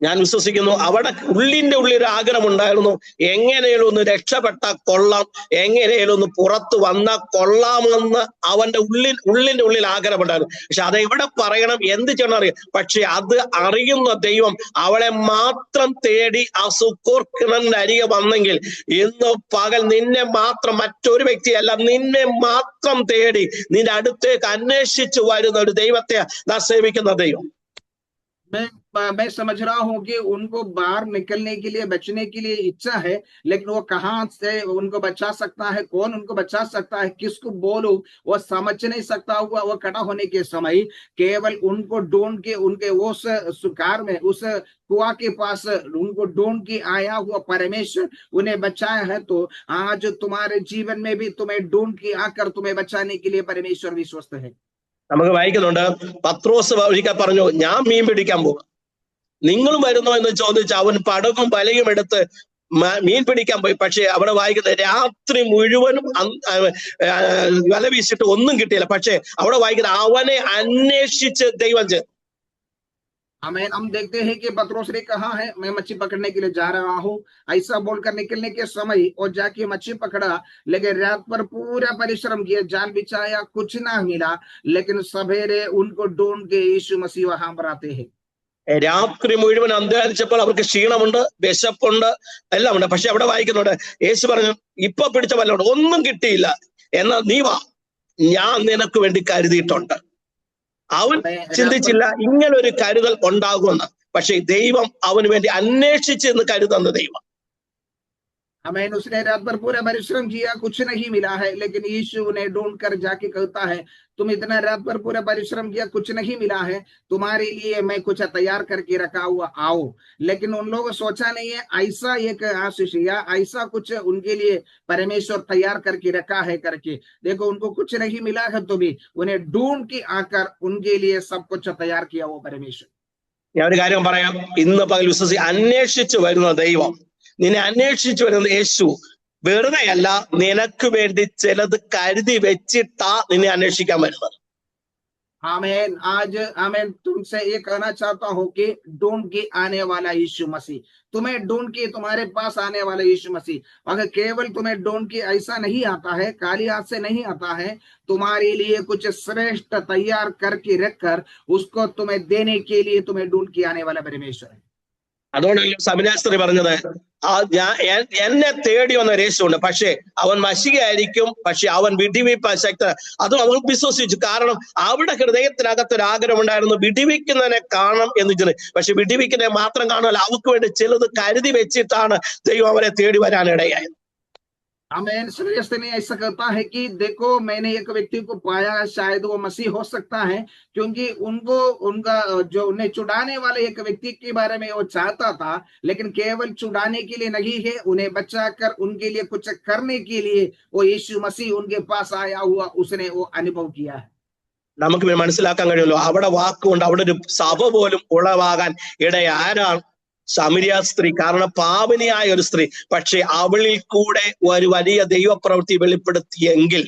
ഞാൻ വിശ്വസിക്കുന്നു അവിടെ ഉള്ളിന്റെ ഉള്ളിൽ ആഗ്രഹമുണ്ടായിരുന്നു, എങ്ങനെയും ഒന്ന് രക്ഷപ്പെട്ടാൽ കൊള്ളാം, എങ്ങനെയും ഒന്ന് പുറത്തു വന്നാൽ കൊള്ളാമെന്ന് അവന്റെ ഉള്ളിന്റെ ഉള്ളിൽ ആഗ്രഹമുണ്ടായിരുന്നു. പക്ഷെ അത് എവിടെ പറയണം, എന്ത് ചെയ്യണം അറിയാം. പക്ഷെ അത് അറിയുന്ന ദൈവം അവളെ മാത്രം തേടി ആ സുക്കോർ കിണറിന്റെ അരികെ വന്നെങ്കിൽ ഇന്ന് പകൽ നിന്നെ മാത്രം, മറ്റൊരു വ്യക്തിയല്ല, നിന്നെ മാത്രം തേടി നിന്റെ അടുത്തേക്ക് അന്വേഷിച്ചു വരുന്ന ഒരു ദൈവത്തെ നാം സേവിക്കുന്ന ദൈവം. मैं समझ रहा हूँ कि उनको बाहर निकलने के लिए, बचने के लिए इच्छा है, लेकिन वो कहाँ से उनको बचा सकता है, कौन उनको बचा सकता है, किसको बोलो, वो समझ नहीं सकता हुआ वो खड़ा होने के समय केवल उनको ढूंढ के उनके उस सुकार में, उस कुआ के पास उनको ढूंढ के आया हुआ परमेश्वर उन्हें बचाया है। तो आज तुम्हारे जीवन में भी तुम्हें ढूंढ के आकर तुम्हें बचाने के लिए परमेश्वर विश्वस्त है। നമുക്ക് വായിക്കുന്നുണ്ട്, പത്രോസ് ഒരിക്കൽ പറഞ്ഞു, ഞാൻ മീൻ പിടിക്കാൻ പോകും, നിങ്ങളും വരുന്നോ എന്ന് ചോദിച്ച് അവൻ പടകും വലയും എടുത്ത് മീൻ പിടിക്കാൻ പോയി. പക്ഷെ അവിടെ വായിക്കുന്നത് രാത്രി മുഴുവനും വല വീശിട്ട് ഒന്നും കിട്ടിയില്ല. പക്ഷെ അവിടെ വായിക്കുന്നത് അവനെ അന്വേഷിച്ച് ദൈവം ചെയ്തു. हमें हम देखते हैं कि पतरोस ने कहा है, मैं मच्छी पकड़ने के लिए जा रहा हूँ, ऐसा बोलकर निकलने के समय और जाके मच्छी पकड़ा, लेकिन रात पर पूरा परिश्रम किया, जाल बिछाया, कुछ ना मिला, लेकिन सवेरे उनको ढूंढ के यीशु मसीह वहां पर आते हैं। രാത്രി മുഴുവൻ അന്വേഷിച്ചപ്പോൾ അവർക്ക് ക്ഷീണമുണ്ട്, വിശപ്പുണ്ട്, എല്ലാം ഉണ്ട്. പക്ഷെ അവിടെ വായിക്കുന്നുണ്ട്, യേശു പറഞ്ഞു, ഇപ്പൊ പിടിച്ച വല്ലോണ്ട് ഒന്നും കിട്ടിയില്ല, എന്നാ നീ വാ, ഞാൻ നിനക്ക് വേണ്ടി കരുതിയിട്ടുണ്ട്. അവൻ ചിന്തിച്ചില്ല ഇങ്ങനെ ഒരു കരുതൽ ഉണ്ടാകുമെന്ന്. പക്ഷെ ദൈവം അവന് വേണ്ടി അന്വേഷിച്ച് എന്ന് കരുതുന്ന ദൈവം. हमें उसने रात भर पूरा परिश्रम किया, कुछ नहीं मिला है, लेकिन यीशु ने ढूंढ कर जाके कहता है, तुम इतना रात भर पूरा परिश्रम किया, कुछ नहीं मिला है, तुम्हारे लिए मैं कुछ तैयार करके रखा हुआ, आओ। लेकिन उन लोगों सोचा नहीं है ऐसा एक आशीष या ऐसा कुछ उनके लिए परमेश्वर तैयार करके रखा है करके। देखो उनको कुछ नहीं मिला है, तो भी उन्हें ढूंढ के आकर उनके लिए सब कुछ तैयार किया वो परमेश्वर। ഞാൻ ഒരു കാര്യം പറയാം, ഇന്ന് പകൽ വിശ്വസി അന്വേഷിച്ചു വരുന്ന ദൈവം, നിന്നെ അന്വേഷിച്ചു വരുന്ന യേശു വെറുതെയല്ല, നിനക്ക് വേണ്ടി ചിലത് കരുതി വെച്ചിട്ടാ നിന്നെ അന്വേഷിക്കാൻ വരുന്നത്. आमीन। आज आमीन तुमसे ये कहना चाहता हूँ कि ढूंढ के आने वाला यीशु मसीह, तुम्हें ढूंढ के तुम्हारे पास आने वाला यीशु मसीह, अगर केवल तुम्हें ढूंढ के ऐसा नहीं आता है, खाली हाथ से नहीं आता है, तुम्हारे लिए कुछ श्रेष्ठ तैयार करके रखकर उसको तुम्हें देने के लिए तुम्हें ढूंढ के आने वाला परमेश्वर है। അതുകൊണ്ടല്ലോ സമിനാസ്ത്രീ പറഞ്ഞത്, എന്നെ തേടി വന്ന യേശുണ്ട്, പക്ഷെ അവൻ മശികയായിരിക്കും, പക്ഷെ അവൻ വിടിവിപ്പാൻ ശക്ത. അതും അവൻ വിശ്വസിച്ചു. കാരണം അവിടെ ഹൃദയത്തിനകത്തൊരു ആഗ്രഹം ഉണ്ടായിരുന്നു, വിടിവിക്കുന്നതിനെ കാണണം എന്ന് ചിന്തി. പക്ഷെ വിടിവിക്കുന്നതിനെ മാത്രം കാണുമല്ല, അവർക്ക് വേണ്ടി ചിലത് കരുതി വെച്ചിട്ടാണ് ദൈവം അവരെ തേടി വരാനിടയായത്. आमीन। श्रेष्ठ ने ऐसा कहता है कि देखो मैंने एक व्यक्ति को पाया, शायद वो मसीह हो सकता है, क्योंकि उनको उनका जो उन्हें छुड़ाने वाले एक व्यक्ति के बारे में वो चाहता था, लेकिन केवल छुड़ाने के लिए नहीं है, उन्हें बचाकर उनके लिए कुछ करने के लिए वो यीशु मसीह उनके पास आया हुआ, उसने वो अनुभव किया है। നമുക്ക് മനസ്സിലാക്കാൻ കഴിയുമല്ലോ, അവിടെ വാക്കുകൊണ്ട് അവിടെ ഒരു സഭ പോലും ഉളവാകാൻ ഇടയ ആരാണ്? സമരിയ സ്ത്രീ. കാരണം പാപിനിയായ ഒരു സ്ത്രീ, പക്ഷെ അവളിൽ കൂടെ ഒരു വലിയ ദൈവപ്രവൃത്തി വെളിപ്പെടുത്തിയെങ്കിൽ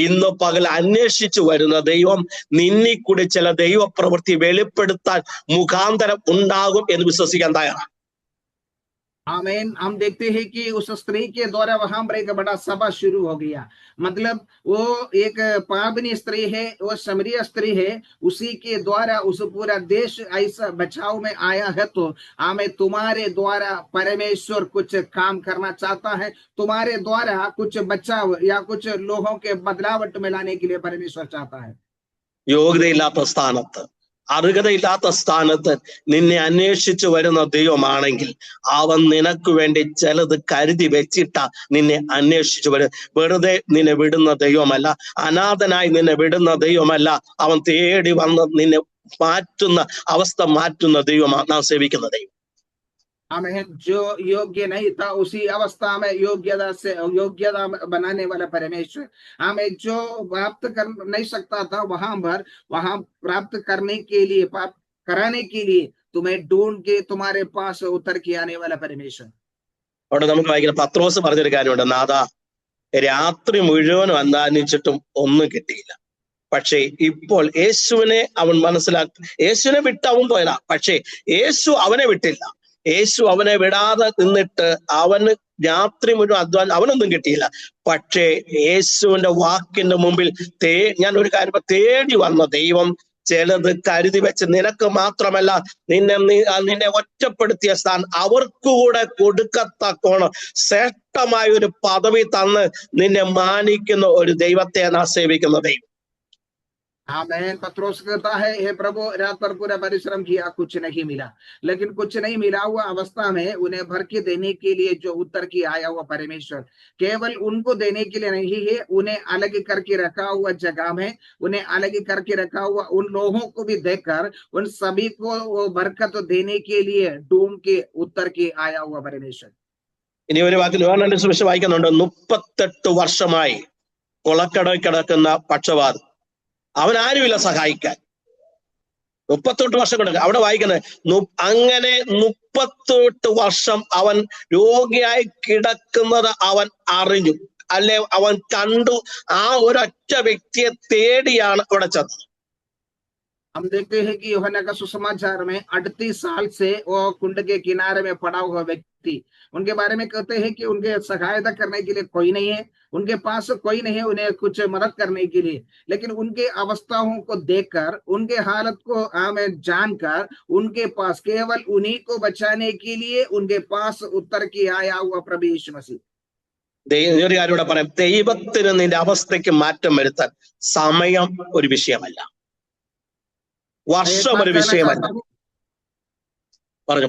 ഇന്ന് പകൽ അന്വേഷിച്ചു വരുന്ന ദൈവം നിന്നിൽ കൂടി ചില ദൈവപ്രവൃത്തി വെളിപ്പെടുത്താൻ മുഖാന്തരം ഉണ്ടാകും എന്ന് വിശ്വസിക്കാൻ തയ്യാറാണ്. आमीन। हम देखते हैं कि उस स्त्री के द्वारा वहां पर एक बड़ा सभा शुरू हो गया। मतलब वो एक पावनी स्त्री है, वो समरिया स्त्री है, उसी के द्वारा उस पूरा देश ऐसा बचाव में आया है। तो हमें तुम्हारे द्वारा परमेश्वर कुछ काम करना चाहता है, तुम्हारे द्वारा कुछ बचाव या कुछ लोगों के बदलावट में लाने के लिए परमेश्वर चाहता है। യോഗ്യതയില്ലാത്ത സ്ഥാനത്ത്, അർഹതയില്ലാത്ത സ്ഥാനത്ത് നിന്നെ അന്വേഷിച്ചു വരുന്ന ദൈവമാണെങ്കിൽ അവൻ നിനക്ക് വേണ്ടി ചിലത് കരുതി വെച്ചിട്ടാ നിന്നെ അന്വേഷിച്ചു വരും. വെറുതെ നിന്നെ വിടുന്ന ദൈവമല്ല, അനാഥനായി നിന്നെ വിടുന്ന ദൈവമല്ല, അവൻ തേടി വന്ന് നിന്നെ മാറ്റുന്ന അവസ്ഥ മാറ്റുന്ന ദൈവമാണ് നാം സേവിക്കുന്ന ദൈവം. हमें जो योग्य नहीं था उसी अवस्था में योग्यता बनाने वाला परमेश्वर, हमें जो प्राप्त कर नहीं सकता था वहां प्राप्त करने के लिए, प्राप्त कराने के लिए तुम्हें ढूंढ के तुम्हारे पास उतर के आने वाला परमेश्वर। അവിടെ നമുക്ക് വായിക്കുന്ന പത്രോസ് പറഞ്ഞൊരു കാര്യമുണ്ട്, നാഥാ രാത്രി മുഴുവനും അന്താനിച്ചിട്ടും ഒന്നും കിട്ടിയില്ല. പക്ഷേ ഇപ്പോൾ യേശുവിനെ അവൻ യേശുവിനെ വിട്ട് അവൻ പോയതാ, പക്ഷേ യേശു അവനെ വിട്ടില്ല. യേശു അവനെ വിടാതെ നിന്നിട്ട് അവന് രാത്രി മുഴുവൻ അധ്വാനം, അവനൊന്നും കിട്ടിയില്ല. പക്ഷേ യേശുവിന്റെ വാക്കിന്റെ മുമ്പിൽ ഞാൻ ഒരു കാര്യം, തേടി വന്ന ദൈവം ചിലത് കരുതി വെച്ച് നിനക്ക് മാത്രമല്ല നിന്നെ ഒറ്റപ്പെടുത്തിയ സ്ഥാനം അവർക്കുകൂടെ കൊടുക്കത്തക്കോണം ശ്രേഷ്ഠമായ ഒരു പദവി തന്ന് നിന്നെ മാനിക്കുന്ന ഒരു ദൈവത്തെ നാം സേവിക്കുന്ന ദൈവം. आमेन। पत्रोस कहता है, हे प्रभु रात पर पूरा परिश्रम किया, कुछ नहीं मिला, लेकिन कुछ नहीं मिला हुआ अवस्था में उन्हें भर के देने के लिए जो उतर के आया हुआ परमेश्वर केवल उनको देने के लिए नहीं है, उन्हें अलग करके रखा हुआ जगह में, उन्हें अलग करके रखा हुआ उन लोगों को भी देखकर उन सभी को वो बरकत देने के लिए ढूंढ के उतर के आया हुआ परमेश्वर। ഇനി ഒരു വാക്കിൽ യോഹന്നാന്റെ സുവിശേഷം വായിക്കുന്നുണ്ട്, 38 വർഷമായി കൊളക്കടയിൽ കിടക്കുന്ന പക്ഷവാതം, അവൻ ആരുമില്ല സഹായിക്കാൻ. 38 വർഷം കൊണ്ട് അവിടെ വായിക്കുന്നത്, അങ്ങനെ 38 വർഷം അവൻ രോഗിയായി കിടക്കുന്നത് അവൻ അറിഞ്ഞു, അല്ലെ അവൻ കണ്ടു. ആ ഒരൊറ്റ വ്യക്തിയെ തേടിയാണ് അവിടെ ചെന്നത്. हम देखते हैं कि यूहन्ना का सुसमाचार में 38 साल से वो कुंड के किनारे में पड़ा हुआ व्यक्ति, उनके बारे में कहते हैं कि उनके सहायता करने के लिए कोई नहीं है, उनके पास कोई नहीं है उन्हें कुछ मदद करने के लिए, लेकिन उनके अवस्थाओं को देखकर, उनके हालत को हमें जानकर, उनके पास केवल उन्हीं को बचाने के लिए उनके पास उतर के आया हुआ प्रभु यीशु मसीह। ഒരു കാര്യം കൂടെ പറയാം, ദൈവത്തിന് നിന്റെ അവസ്ഥയ്ക്ക് മാറ്റം വരുത്താൻ സമയം ഒരു വിഷയമല്ല, വർഷം ഒരു വിഷയമല്ല. പറഞ്ഞു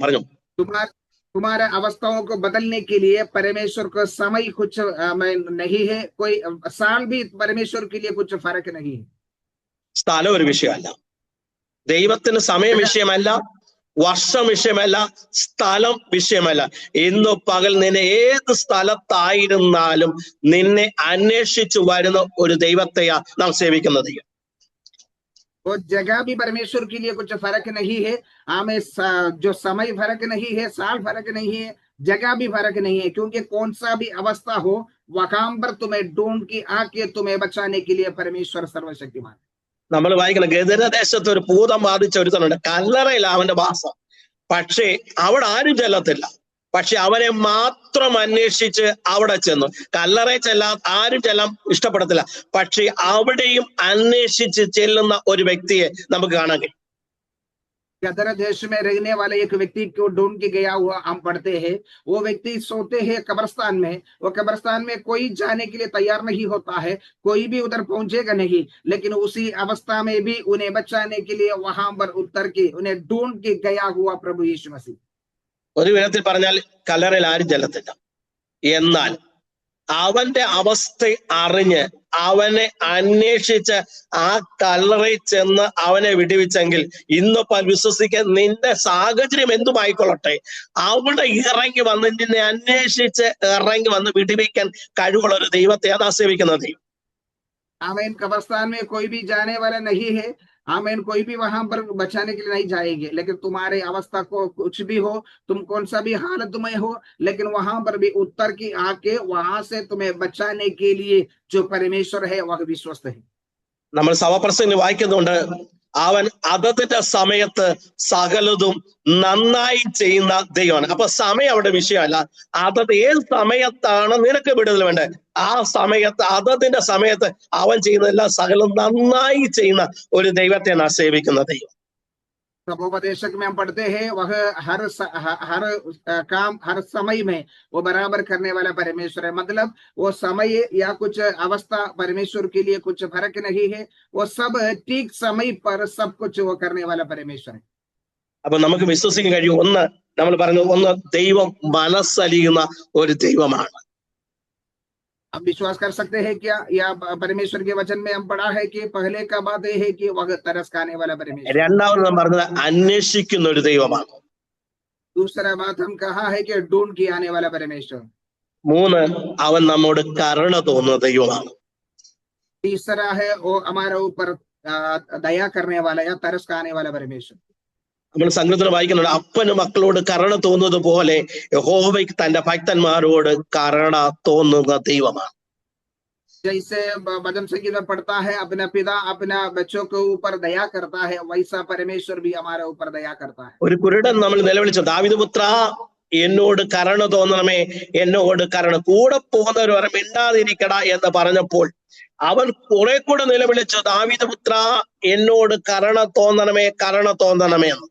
तुम्हारे अवस्थाओं को बदलने के लिए परमेश्वर को समय कुछ नहीं है, कोई साल भी परमेश्वर के लिए कुछ फर्क नहीं है. സ്ഥലം ഒരു വിഷയമല്ല, ദൈവത്തിന് സമയം വിഷയമല്ല, വർഷം വിഷയമല്ല, സ്ഥലം വിഷയമല്ല. ഇന്ന് പകൽ നിന്നെ ഏത് സ്ഥലത്തായിരുന്നാലും നിന്നെ അന്വേഷിച്ചു വരുന്ന ഒരു ദൈവത്തെയാ നാം സേവിക്കുന്ന ദൈവം. वो जगह भी परमेश्वर के लिए कुछ फर्क नहीं है, हमें जो समय फर्क नहीं है, साल फर्क नहीं है, जगह भी फर्क नहीं है, क्योंकि कौन सा भी अवस्था हो वहां पर तुम्हें ढूंढ के आके तुम्हें बचाने के लिए परमेश्वर सर्वशक्तिमान. നമ്മൾ വായിക്കണം, ഗദരദേശത്ത് ഒരു ഭൂതം ബാധിച്ച ഒരുത്തനുണ്ട്, കല്ലറയിൽ അവന്റെ വാസം, പക്ഷേ അവിടെ ആരും ചെല്ലത്തില്ല. പക്ഷെ അവനെ മാത്രം അന്വേഷിച്ച് അവിടെ ചെന്നു. കല്ലറയിൽ ആരും ചെല്ലാൻ ഇഷ്ടപ്പെടത്തില്ല, പക്ഷെ അവിടെയും അന്വേഷിച്ച് ചെല്ലുന്ന ഒരു വ്യക്തിയെ നമുക്ക് കാണാൻ കഴിയും. गदर देश में रहने वाले एक व्यक्ति को ढूंढ के गया हुआ हम पढ़ते हैं, वो व्यक्ति सोते हैं कब्रिस्तान में, वो कब्रिस्तान में कोई जाने के लिए तैयार नहीं होता है, कोई भी उधर पहुंचेगा नहीं, लेकिन उसी अवस्था में भी उन्हें बचाने के लिए वहां पर उतर के उन्हें ढूंढ के गया हुआ प्रभु यीशु मसीह. ഒരു വിധത്തിൽ പറഞ്ഞാൽ കല്ലറയിൽ ആരും ചെല്ലത്തില്ല, എന്നാൽ അവന്റെ അവസ്ഥ അറിഞ്ഞ് അവനെ അന്വേഷിച്ച് ആ കല്ലറയിൽ ചെന്ന് അവനെ വിടുവിച്ചെങ്കിൽ ഇന്നിപ്പോൾ വിശ്വസിക്കാൻ നിന്റെ സാഹചര്യം എന്തുമായിക്കൊള്ളട്ടെ, അവിടെ ഇറങ്ങി വന്ന് നിന്നെ അന്വേഷിച്ച് ഇറങ്ങി വന്ന് വിടുവിക്കാൻ കഴിവുള്ള ഒരു ദൈവത്തെ അതാ സേവിക്കുന്ന ദൈവം. आमीन। कब्रिस्तान में कोई भी जाने वाला नहीं है, आमीन, कोई भी वहां पर बचाने के लिए नहीं जाएंगे, लेकिन तुम्हारे अवस्था को कुछ भी हो, तुम कौन सा भी हालत में हो, लेकिन वहां पर भी उतर के आके वहां से तुम्हें बचाने के लिए जो परमेश्वर है वह विश्वस्त है. നമ്മൾ സഭപ്രസംഗം വായിക്കുന്നുണ്ട്, അവൻ അതതിന്റെ സമയത്ത് സകലതും നന്നായി ചെയ്യുന്ന ദൈവമാണ്. അപ്പൊ സമയം അവിടെ വിഷയമല്ല, അതത് ഏത് സമയത്താണ് നിനക്ക് വിടുതൽ വേണ്ടത് ആ സമയത്ത്, അതതിന്റെ സമയത്ത് അവൻ ചെയ്യുന്നതെല്ലാം സകലം നന്നായി ചെയ്യുന്ന ഒരു ദൈവത്തെ നാം സേവിക്കുന്ന ദൈവം. प्रभुपदेशक में हम पढ़ते हैं, वह हर काम हर समय में वो बराबर करने वाला परमेश्वर है. मतलब वो समय या कुछ अवस्था परमेश्वर के लिए कुछ फर्क नहीं है, वो सब ठीक समय पर सब कुछ वो करने वाला परमेश्वर है. അപ്പൊ നമുക്ക് വിശ്വസിക്കാൻ കഴിയും, നമ്മൾ പറയുന്നത് ഒന്ന്, ദൈവം മനസ്സലിയുന്ന ഒരു ദൈവമാണ്. हम विश्वास कर सकते हैं क्या, या परमेश्वर के वचन में हम पढ़ा है कि पहले का बात यह है कि वह तरस खाने वाला परमेश्वर. രണ്ടാമത് നാം പറഞ്ഞത് അന്വേഷിക്കുന്ന ഒരു ദൈവമാണ്. दूसरा बात हम कहा है कि ढूंढ के आने वाला परमेश्वर। 3 അവൻ നമ്മോട് കരുണ തോന്നുന്ന ദൈവമാണ്. तीसरा है वो हमारे ऊपर दया करने वाला या तरस खाने वाला परमेश्वर। നമ്മൾ സംഗീതത്തിൽ വായിക്കുന്നുണ്ട്, അപ്പന് മക്കളോട് കരുണ തോന്നുന്നത് പോലെ യഹോവയ്ക്ക് തന്റെ ഭക്തന്മാരോട് കരുണ തോന്നുന്ന ദൈവമാണ്. जैसे भजन संगीत में पढ़ता है अपना पिता अपना बच्चों के ऊपर दया करता है, वैसा परमेश्वर भी हमारे ऊपर दया करता है। ഒരു കുരുടൻ നമ്മൾ നിലവിളിച്ചു, ദാവീദ് പുത്ര എന്നോട് കരുണ തോന്നണമേ, എന്നോട് കരുണ. കൂടെ പോകുന്നവർ വരെ മിണ്ടാതിരിക്കട എന്ന് പറഞ്ഞപ്പോൾ അവൻ കുറെ കൂടെ നിലവിളിച്ചു, ദാവീദ് പുത്ര എന്നോട് കരുണ തോന്നണമേ, കരുണ തോന്നണമേ എന്ന്.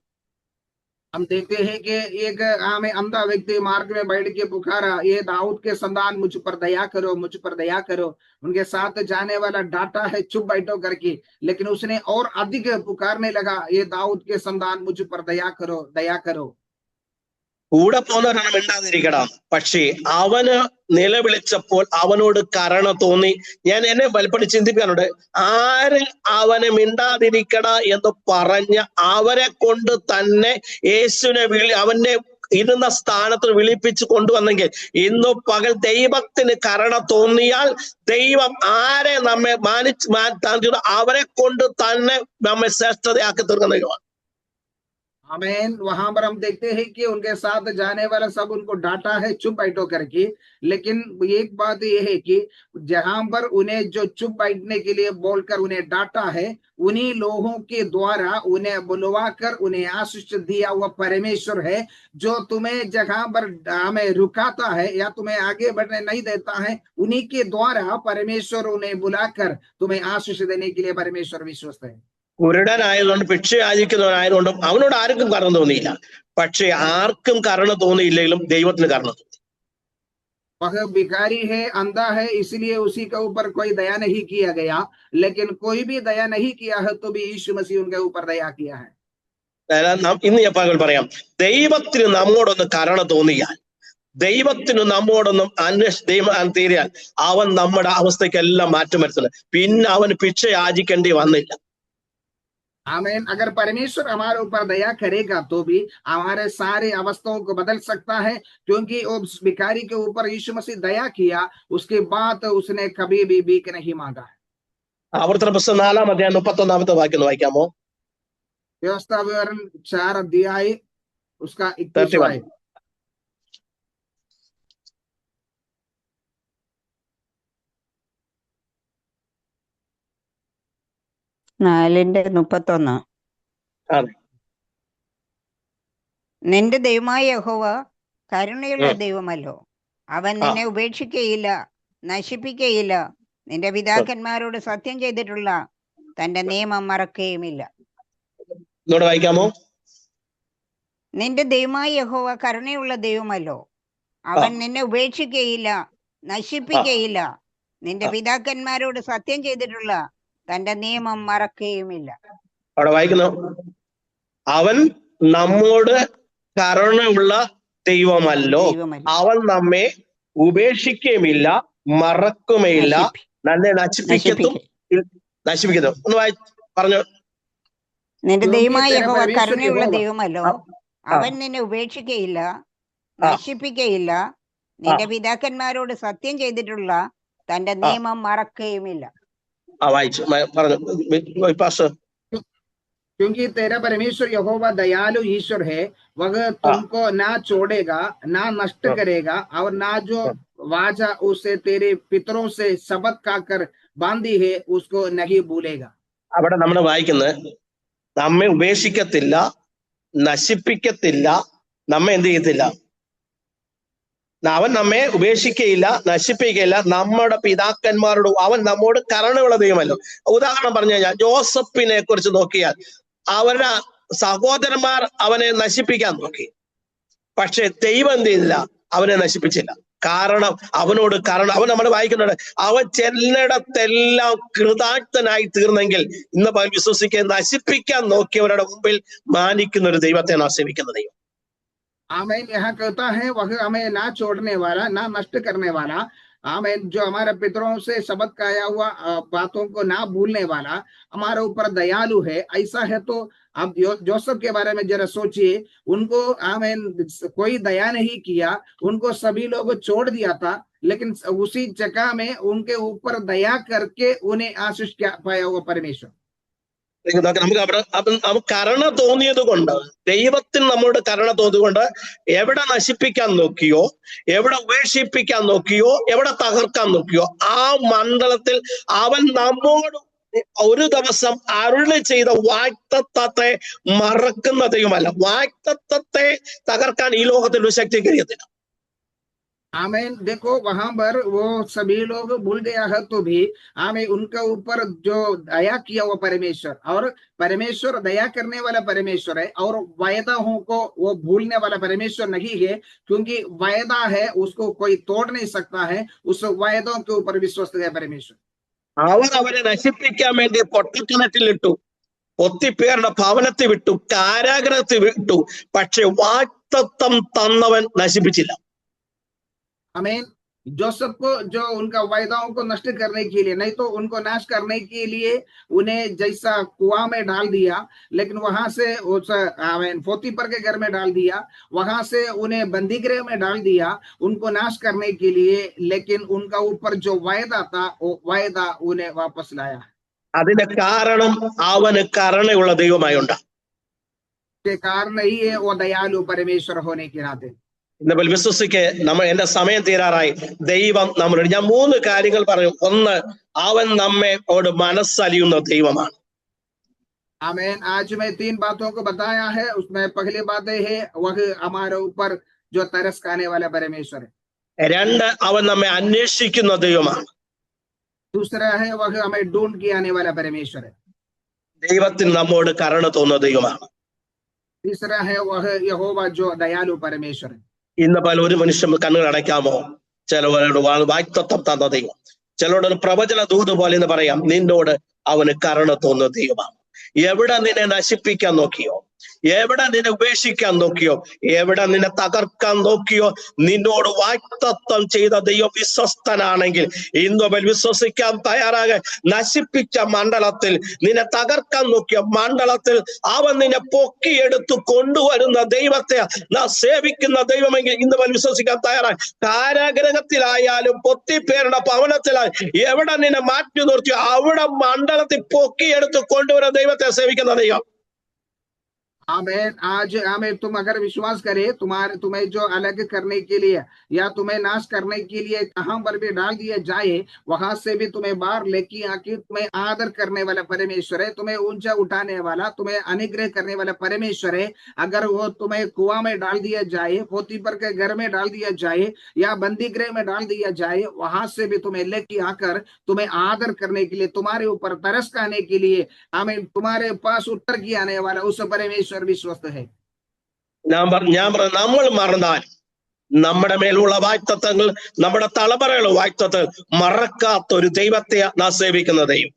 हम देखते हैं कि एक हमें अंधा व्यक्ति मार्ग में बैठ के पुकारा, ये दाऊद के संतान मुझ पर दया करो, मुझ पर दया करो। उनके साथ जाने वाला डाटा है चुप बैठो करके, लेकिन उसने और अधिक पुकारने लगा, ये दाऊद के संतान मुझ पर दया करो, दया करो। കൂടെ പോകുന്നവരാണ് മിണ്ടാതിരിക്കട. പക്ഷേ അവന് നിലവിളിച്ചപ്പോൾ അവനോട് കരുണ തോന്നി. ഞാൻ എന്നെ വലപ്പടി ചിന്തിക്കാനുണ്ട്, ആര് അവനെ മിണ്ടാതിരിക്കട എന്ന് പറഞ്ഞ് അവരെ കൊണ്ട് തന്നെ യേശുവിനെ അവന്റെ ഇരുന്ന സ്ഥാനത്ത് വിളിപ്പിച്ച് കൊണ്ടുവന്നെങ്കിൽ ഇന്നു പകൽ ദൈവത്തിന് കരുണ തോന്നിയാൽ ദൈവം ആരെ നമ്മെ മാനിച്ച് അവരെ കൊണ്ട് തന്നെ നമ്മെ ശ്രേഷ്ഠതയാക്കി തീർക്കുന്ന ദൈവമാണ്. आमीन। वहां पर हम देखते हैं कि उनके साथ जाने वाला सब उनको डांटा है चुप बैठो करके, लेकिन एक बात यह है कि जहां पर उन्हें जो चुप बैठने के लिए बोलकर उन्हें डांटा है, उन्हीं लोगों के द्वारा उन्हें बुलवाकर उन्हें आशीष दिया हुआ परमेश्वर है, जो तुम्हें जगह पर हमें रुकाता है या तुम्हें आगे बढ़ने नहीं देता है, उन्हीं के द्वारा परमेश्वर उन्हें बुलाकर तुम्हें आशीष देने के लिए परमेश्वर विश्वस्त है। കുരുടനായതുകൊണ്ട് ഭിക്ഷ യാചിക്കുന്നവനായതുകൊണ്ടും അവനോട് ആർക്കും കരുണ തോന്നിയില്ല. പക്ഷെ ആർക്കും കരുണ തോന്നിയില്ലെങ്കിലും ദൈവത്തിന് കരുണ തോന്നി. वह भिखारी है, अंधा है, इसलिए उसी के ऊपर कोई दया नहीं किया गया, लेकिन कोई भी दया नहीं किया है तो भी यीशु मसीह उनके ऊपर दया किया है। ഇന്ന് ഞാൻ പറയാം, ദൈവത്തിന് നമ്മോടൊന്ന് കരുണ തോന്നിയാൽ, ദൈവത്തിന് നമ്മോടൊന്നും തീരാൻ അവൻ നമ്മുടെ അവസ്ഥയ്ക്കെല്ലാം മാറ്റം വരുത്തുന്നത്. പിന്നെ അവന് ഭിക്ഷ യാചിക്കേണ്ടി വന്നില്ല. आमीन। अगर परमेश्वर हमारे ऊपर दया करेगा तो भी हमारे सारे अवस्थाओं को बदल सकता है, क्योंकि उस भिखारी के ऊपर यीशु मसीह दया किया, उसके बाद उसने कभी भी भीख नहीं मांगा है। ആവർത്തന പുസ്തകം 4-ാം അധ്യായം 31-ാമത്തെ വാക്യം വായിക്കാമോ? व्यवस्था विवरण 4 अध्याय उसका 21 4:31. അതെ. നിന്റെ ദൈവമായ യഹോവ കരുണയുള്ള ദൈവമല്ലോ, അവൻ നിന്നെ ഉപേക്ഷിക്കുകയില്ല, നശിപ്പിക്കുകയില്ല, നിന്റെ പിതാക്കന്മാരോട് സത്യം ചെയ്തിട്ടുള്ള തന്റെ നിയമം മറക്കുകയുമില്ല. വായിക്കാമോ? നിന്റെ ദൈവമായ യഹോവ കരുണയുള്ള ദൈവമല്ലോ, അവൻ നിന്നെ ഉപേക്ഷിക്കുകയില്ല, നശിപ്പിക്കുകയില്ല, നിന്റെ പിതാക്കന്മാരോട് സത്യം ചെയ്തിട്ടുള്ള തന്റെ നിയമം മറക്കുകയുമില്ല. അവിടെ വായിക്കുന്നു, അവൻ നമ്മോട് കരുണയുള്ള ദൈവമല്ലോ, അവൻ നമ്മെ ഉപേക്ഷിക്കുകയുമില്ല, മറക്കുമേയില്ല, നമ്മെ നശിപ്പിക്കുന്നു. ഒന്ന് പറഞ്ഞു. നിന്റെ ദൈവമായ യഹോവ കരുണയുള്ള ദൈവമല്ലോ, അവൻ നിന്നെ ഉപേക്ഷിക്കുകയില്ല, നശിപ്പിക്കുകയില്ല, നിന്റെ പിതാക്കന്മാരോട് സത്യം ചെയ്തിട്ടുള്ള തന്റെ നിയമം മറക്കുകയുമില്ല. क्योंकि तेरा परमेश्वर यहोवा दयालु ईश्वर है, वह तुमको ना छोड़ेगा, ना नष्ट करेगा, और ना जो वाचा उसे तेरे पितरों से शपथ खाकर बांधी है उसको नहीं भूलेगा. അവിടെ നമ്മൾ വായിക്കുന്നത്, നമ്മെ ഉപേക്ഷിക്കത്തില്ല, നശിപ്പിക്കത്തില്ല, നമ്മെ എന്ത് ചെയ്യത്തില്ല, അവൻ നമ്മെ ഉപേക്ഷിക്കയില്ല, നശിപ്പിക്കയില്ല, നമ്മുടെ പിതാക്കന്മാരോട് അവൻ നമ്മോട് കരുണയുള്ള ദൈവമല്ലോ. ഉദാഹരണം പറഞ്ഞു കഴിഞ്ഞാൽ ജോസഫിനെ കുറിച്ച് നോക്കിയാൽ അവരുടെ സഹോദരന്മാർ അവനെ നശിപ്പിക്കാൻ നോക്കി, പക്ഷെ ദൈവം എന്ത് ചെയ്തില്ല, അവനെ നശിപ്പിച്ചില്ല. കാരണം അവനോട് കാരണം അവൻ നമ്മൾ വായിക്കുന്നുണ്ട്, അവൻ ചെല്ലിടത്തെല്ലാം കൃതാർത്ഥനായി തീർന്നെങ്കിൽ ഇന്ന് വിശ്വസിക്കാൻ നശിപ്പിക്കാൻ നോക്കിയവരുടെ മുമ്പിൽ മാനിക്കുന്ന ഒരു ദൈവത്തെ നാം സേവിക്കുന്ന ദൈവം. आमीन। यहाँ कहता है वह हमें ना छोड़ने वाला, ना नष्ट करने वाला, आमीन। जो हमारे पितरों से शब्द खाया हुआ बातों को ना भूलने वाला, हमारे ऊपर दयालु है। ऐसा है तो आप जोसेफ के बारे में जरा सोचिए, उनको आमीन कोई दया नहीं किया, उनको सभी लोग छोड़ दिया था, लेकिन उसी जगह में उनके ऊपर दया करके उन्हें आशीष पाया हुआ परमेश्वर। നമുക്ക് കരുണ തോന്നിയത് കൊണ്ട്, ദൈവത്തിന് നമ്മോട് കരുണ തോന്നിയത് കൊണ്ട് എവിടെ നശിപ്പിക്കാൻ നോക്കിയോ, എവിടെ ഉപേക്ഷിപ്പിക്കാൻ നോക്കിയോ, എവിടെ തകർക്കാൻ നോക്കിയോ, ആ മണ്ഡലത്തിൽ അവൻ നമ്മോട് ഒരു ദിവസം അരുളി ചെയ്ത വാഗ്ദത്തത്തെ മറക്കുന്ന ദൈവമല്ല. വാഗ്ദത്തത്തെ തകർക്കാൻ ഈ ലോകത്തിൽ ഒരു ശക്തി കഴിയത്തില്ല. आमीन। देखो वहां पर वो सभी लोग भूल गया है तो भी आमीन उनका ऊपर जो दया किया हुआ परमेश्वर, और परमेश्वर दया करने वाला परमेश्वर है, और वायदाओं को वो भूलने वाला परमेश्वर नहीं है, क्योंकि वायदा है उसको कोई तोड़ नहीं सकता है। उस वायदों के ऊपर विश्वस्त है परमेश्वर। അവർ അവരെ നശിപ്പിക്കാൻ വേണ്ടി പൊട്ടക്കിണറ്റിലിട്ടു, ഒത്തിപ്പേരുടെ ഭവനത്തിൽ വിട്ടു, കാരാഗ്രഹത്തിൽ വിട്ടു, പക്ഷെ വാഗ്ദത്തം തന്നവൻ നശിപ്പിച്ചില്ല. आमीन। जोसेफ को जो उनका वायदाओं को नष्ट करने के लिए, नहीं तो उनको नाश करने के लिए उन्हें जैसा कुआं में डाल दिया, लेकिन वहां से उस आमीन पोतीफर के घर में डाल दिया, वहां से उन्हें बंदीगृह में डाल दिया उनको नाश करने के लिए, लेकिन उनका ऊपर जो वायदा था वो वायदा उन्हें वापस लाया। അതിന്റെ കാരണം അവന് കരുണയുള്ള ദൈവമായുണ്ട്. के कारण ही है वो दयालु परमेश्वर होने के नाते। ഇന്നപ്പോൾ വിശ്വസിക്ക്, എന്റെ സമയം തീരാറായി. ദൈവം നമ്മളോട്, ഞാൻ 3 കാര്യങ്ങൾ പറഞ്ഞു. ഒന്ന്, അവൻ നമ്മോട് മനസ്സലിയുന്ന ദൈവമാണ്. आमीन। आज मैं 3 बातों को बताया है, उसमें पहली बात है वह हमारे ऊपर जो तरस खाने वाला परमेश्वर है। 2, അവൻ നമ്മെ അന്വേഷിക്കുന്ന ദൈവമാണ്. दूसरा है वह हमें ढूंढ के आने वाला परमेश्वर है। ദൈവത്തിന് നമ്മോട് കരുണ തോന്നുന്ന ദൈവമാണ്. तीसरा है वह यहोवा जो दयालु परमेश्वर है। ഇന്ന് പല ഒരു മനുഷ്യൻ കണ്ണുകൾ അടയ്ക്കാമോ? ചിലവരോട് വാഗ്ദത്തം തന്ന ദൈവം, ചിലരോട് പ്രവചന ദൂത് പോലെ എന്ന് പറയാം, നിന്നോട് അവന് കരുണ തോന്നുന്ന ദൈവമാണ്. എവിടെ നിന്നെ നശിപ്പിക്കാൻ നോക്കിയോ, എവിടെ നിന്നെ ഉപേക്ഷിക്കാൻ നോക്കിയോ, എവിടെ നിന്നെ തകർക്കാൻ നോക്കിയോ, നിന്നോട് വാഗ്ദത്തം ചെയ്ത ദൈവം വിശ്വസ്തനാണെങ്കിൽ ഇന്ന് വിശ്വസിക്കാൻ തയ്യാറാകെ. നശിപ്പിച്ച മണ്ഡലത്തിൽ, നിന്നെ തകർക്കാൻ നോക്കിയ മണ്ഡലത്തിൽ അവൻ നിന്നെ പൊക്കിയെടുത്ത് കൊണ്ടുവരുന്ന ദൈവത്തെ നാം സേവിക്കുന്ന ദൈവമെങ്കിൽ ഇന്ന് വിശ്വസിക്കാൻ തയ്യാറായി. കാരാഗ്രഹത്തിലായാലും പൊത്തിപ്പേരുടെ ഭവനത്തിലായാലും എവിടെ നിന്നെ മാറ്റി നിർത്തിയോ അവിടെ മണ്ഡലത്തിൽ പൊക്കിയെടുത്ത് കൊണ്ടുവരുന്ന ദൈവത്തെ സേവിക്കുന്ന ദൈവം. आमीन। आज आमीन तुम अगर विश्वास करे, तुम्हें जो अलग करने के लिए या तुम्हें नाश करने के लिए कहां पर भी डाल दिया जाए, वहां से भी तुम्हें बाहर लेके आके तुम्हें आदर करने वाला परमेश्वर है, तुम्हें ऊंचा उठाने वाला, तुम्हें अनुग्रह करने वाला परमेश्वर है। अगर वो तुम्हें कुआं में डाल दिया जाए, पोतीफर के घर में डाल दिया जाए, या बंदीगृह में डाल दिया जाए, वहां से भी तुम्हें लेके आकर तुम्हें आदर करने के लिए, तुम्हारे ऊपर तरस खाने के लिए, आमीन तुम्हारे पास उत्तर की आने वाला उस परमेश्वर विश्वस्त है। നമ്മൾ മറന്നാൽ നമ്മുടെ മേലുള്ള വാഗ്ദത്തങ്ങൾ, നമ്മുടെ തലമുറയുള്ള വാഗ്ദത്തങ്ങൾ മറക്കാത്ത ഒരു ദൈവത്തെ നാം സേവിക്കുന്ന ദൈവം.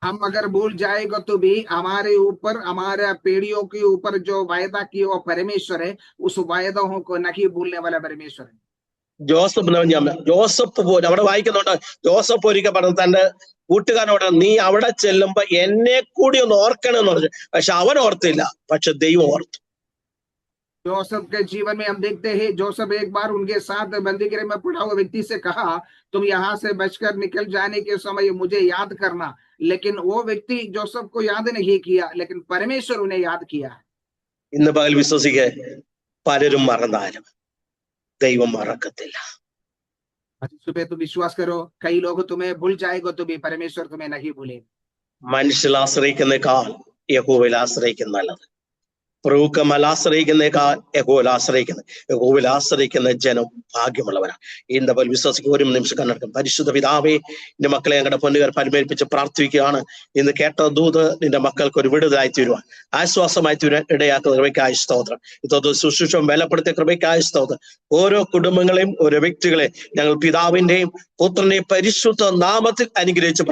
हम अगर भूल जाएगा तो भी हमारे ऊपर, हमारे पीढ़ियों के ऊपर जो वायदा किया वो परमेश्वर है, उस वायदाओं को नहीं भूलने वाला परमेश्वर है। ജോസഫ് പോലും അവിടെ വായിക്കുന്നുണ്ട്. ജോസഫ് ഒരിക്കൽ പറഞ്ഞു തന്റെ കൂട്ടുകാരനോട്, നീ അവിടെ ചെല്ലുമ്പോ എന്നെ കൂടി ഒന്ന് ഓർക്കണമെന്ന് പറഞ്ഞു. പക്ഷെ അവൻ ഓർത്തില്ല, പക്ഷെ ദൈവം ഓർത്തു. जोसेफ के जीवन में हम देखते हैं, जोसेफ एक बार उनके साथ बंदीगृह में पड़ा हुआ व्यक्ति से कहा, तुम यहाँ से बचकर निकल जाने के समय मुझे याद करना, लेकिन वो व्यक्ति जोसेफ को याद नहीं किया, लेकिन परमेश्वर उन्हें याद किया। ഇന്ന് പകൽ വിശ്വസിക്കെ, പലരും മറന്നാലും ദൈവം മറക്കത്തില്ല. आज सुबह तुम विश्वास करो, कई लोग तुम्हें भूल जाएगा तो भी परमेश्वर तुम्हें नहीं भूले। മനുഷ്യൽ ആശ്രയിക്കുന്നേക്കാൾ യഹോവയിൽ ആശ്രയിക്കുന്ന നല്ലത്. പ്രഭുക്കന്മാർ ആശ്രയിക്കുന്നേക്കാൾ യഹോവയിൽ ആശ്രയിക്കുന്ന ജനം ഭാഗ്യമുള്ളവരാണ്. ഇന്ന് പകൽ വിശ്വസിക്കുക. ഒരു നിമിഷം കണ്ണെടുക്കും. പരിശുദ്ധ പിതാവേ, നിന്റെ മക്കളെ ഞങ്ങളുടെ പൊന്നുകാർ പരിമേൽപ്പിച്ച് പ്രാർത്ഥിക്കുകയാണ്. ഇന്ന് കേട്ട ദൂത് നിന്റെ മക്കൾക്ക് ഒരു വിടുതലായി തീരുവാൻ, ആശ്വാസമായി തീരുവാൻ ഇടയാക്കുന്ന കൃപയ്ക്കായ സ്തോത്രം. ഇതോട് ശുശ്രൂഷം ബലപ്പെടുത്തിയ കൃപയ്ക്കായ സ്തോത്രം. ഓരോ കുടുംബങ്ങളെയും ഓരോ വ്യക്തികളെ ഞങ്ങൾ പിതാവിന്റെയും പുത്രന്റെയും പരിശുദ്ധ നാമത്തിൽ അനുഗ്രഹിച്ച്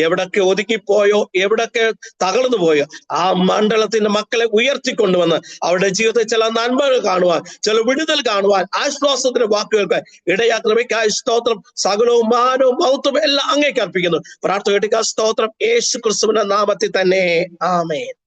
എവിടൊക്കെ ഒതുക്കിപ്പോയോ, എവിടൊക്കെ തകർന്നു പോയോ, ആ മണ്ഡലത്തിന്റെ മക്കളെ ഉയർത്തിക്കൊണ്ടുവന്ന് കൊണ്ടുവന്ന് അവരുടെ ജീവിതത്തിൽ ചില നന്മകൾ കാണുവാൻ, ചില വിടുതൽ കാണുവാൻ, ആശ്വാസത്തിന്റെ വാക്കുകൾക്ക് ഇടയാ കൃപയ്ക്കായി സ്തോത്രം. സകലവും മാനവും മഹത്വവും എല്ലാം അങ്ങേക്ക് അർപ്പിക്കുന്നു. പ്രാർത്ഥന കേട്ടിക്ക സ്തോത്രം. യേശു ക്രിസ്തുവിന്റെ നാമത്തിൽ തന്നെ ആമേൻ.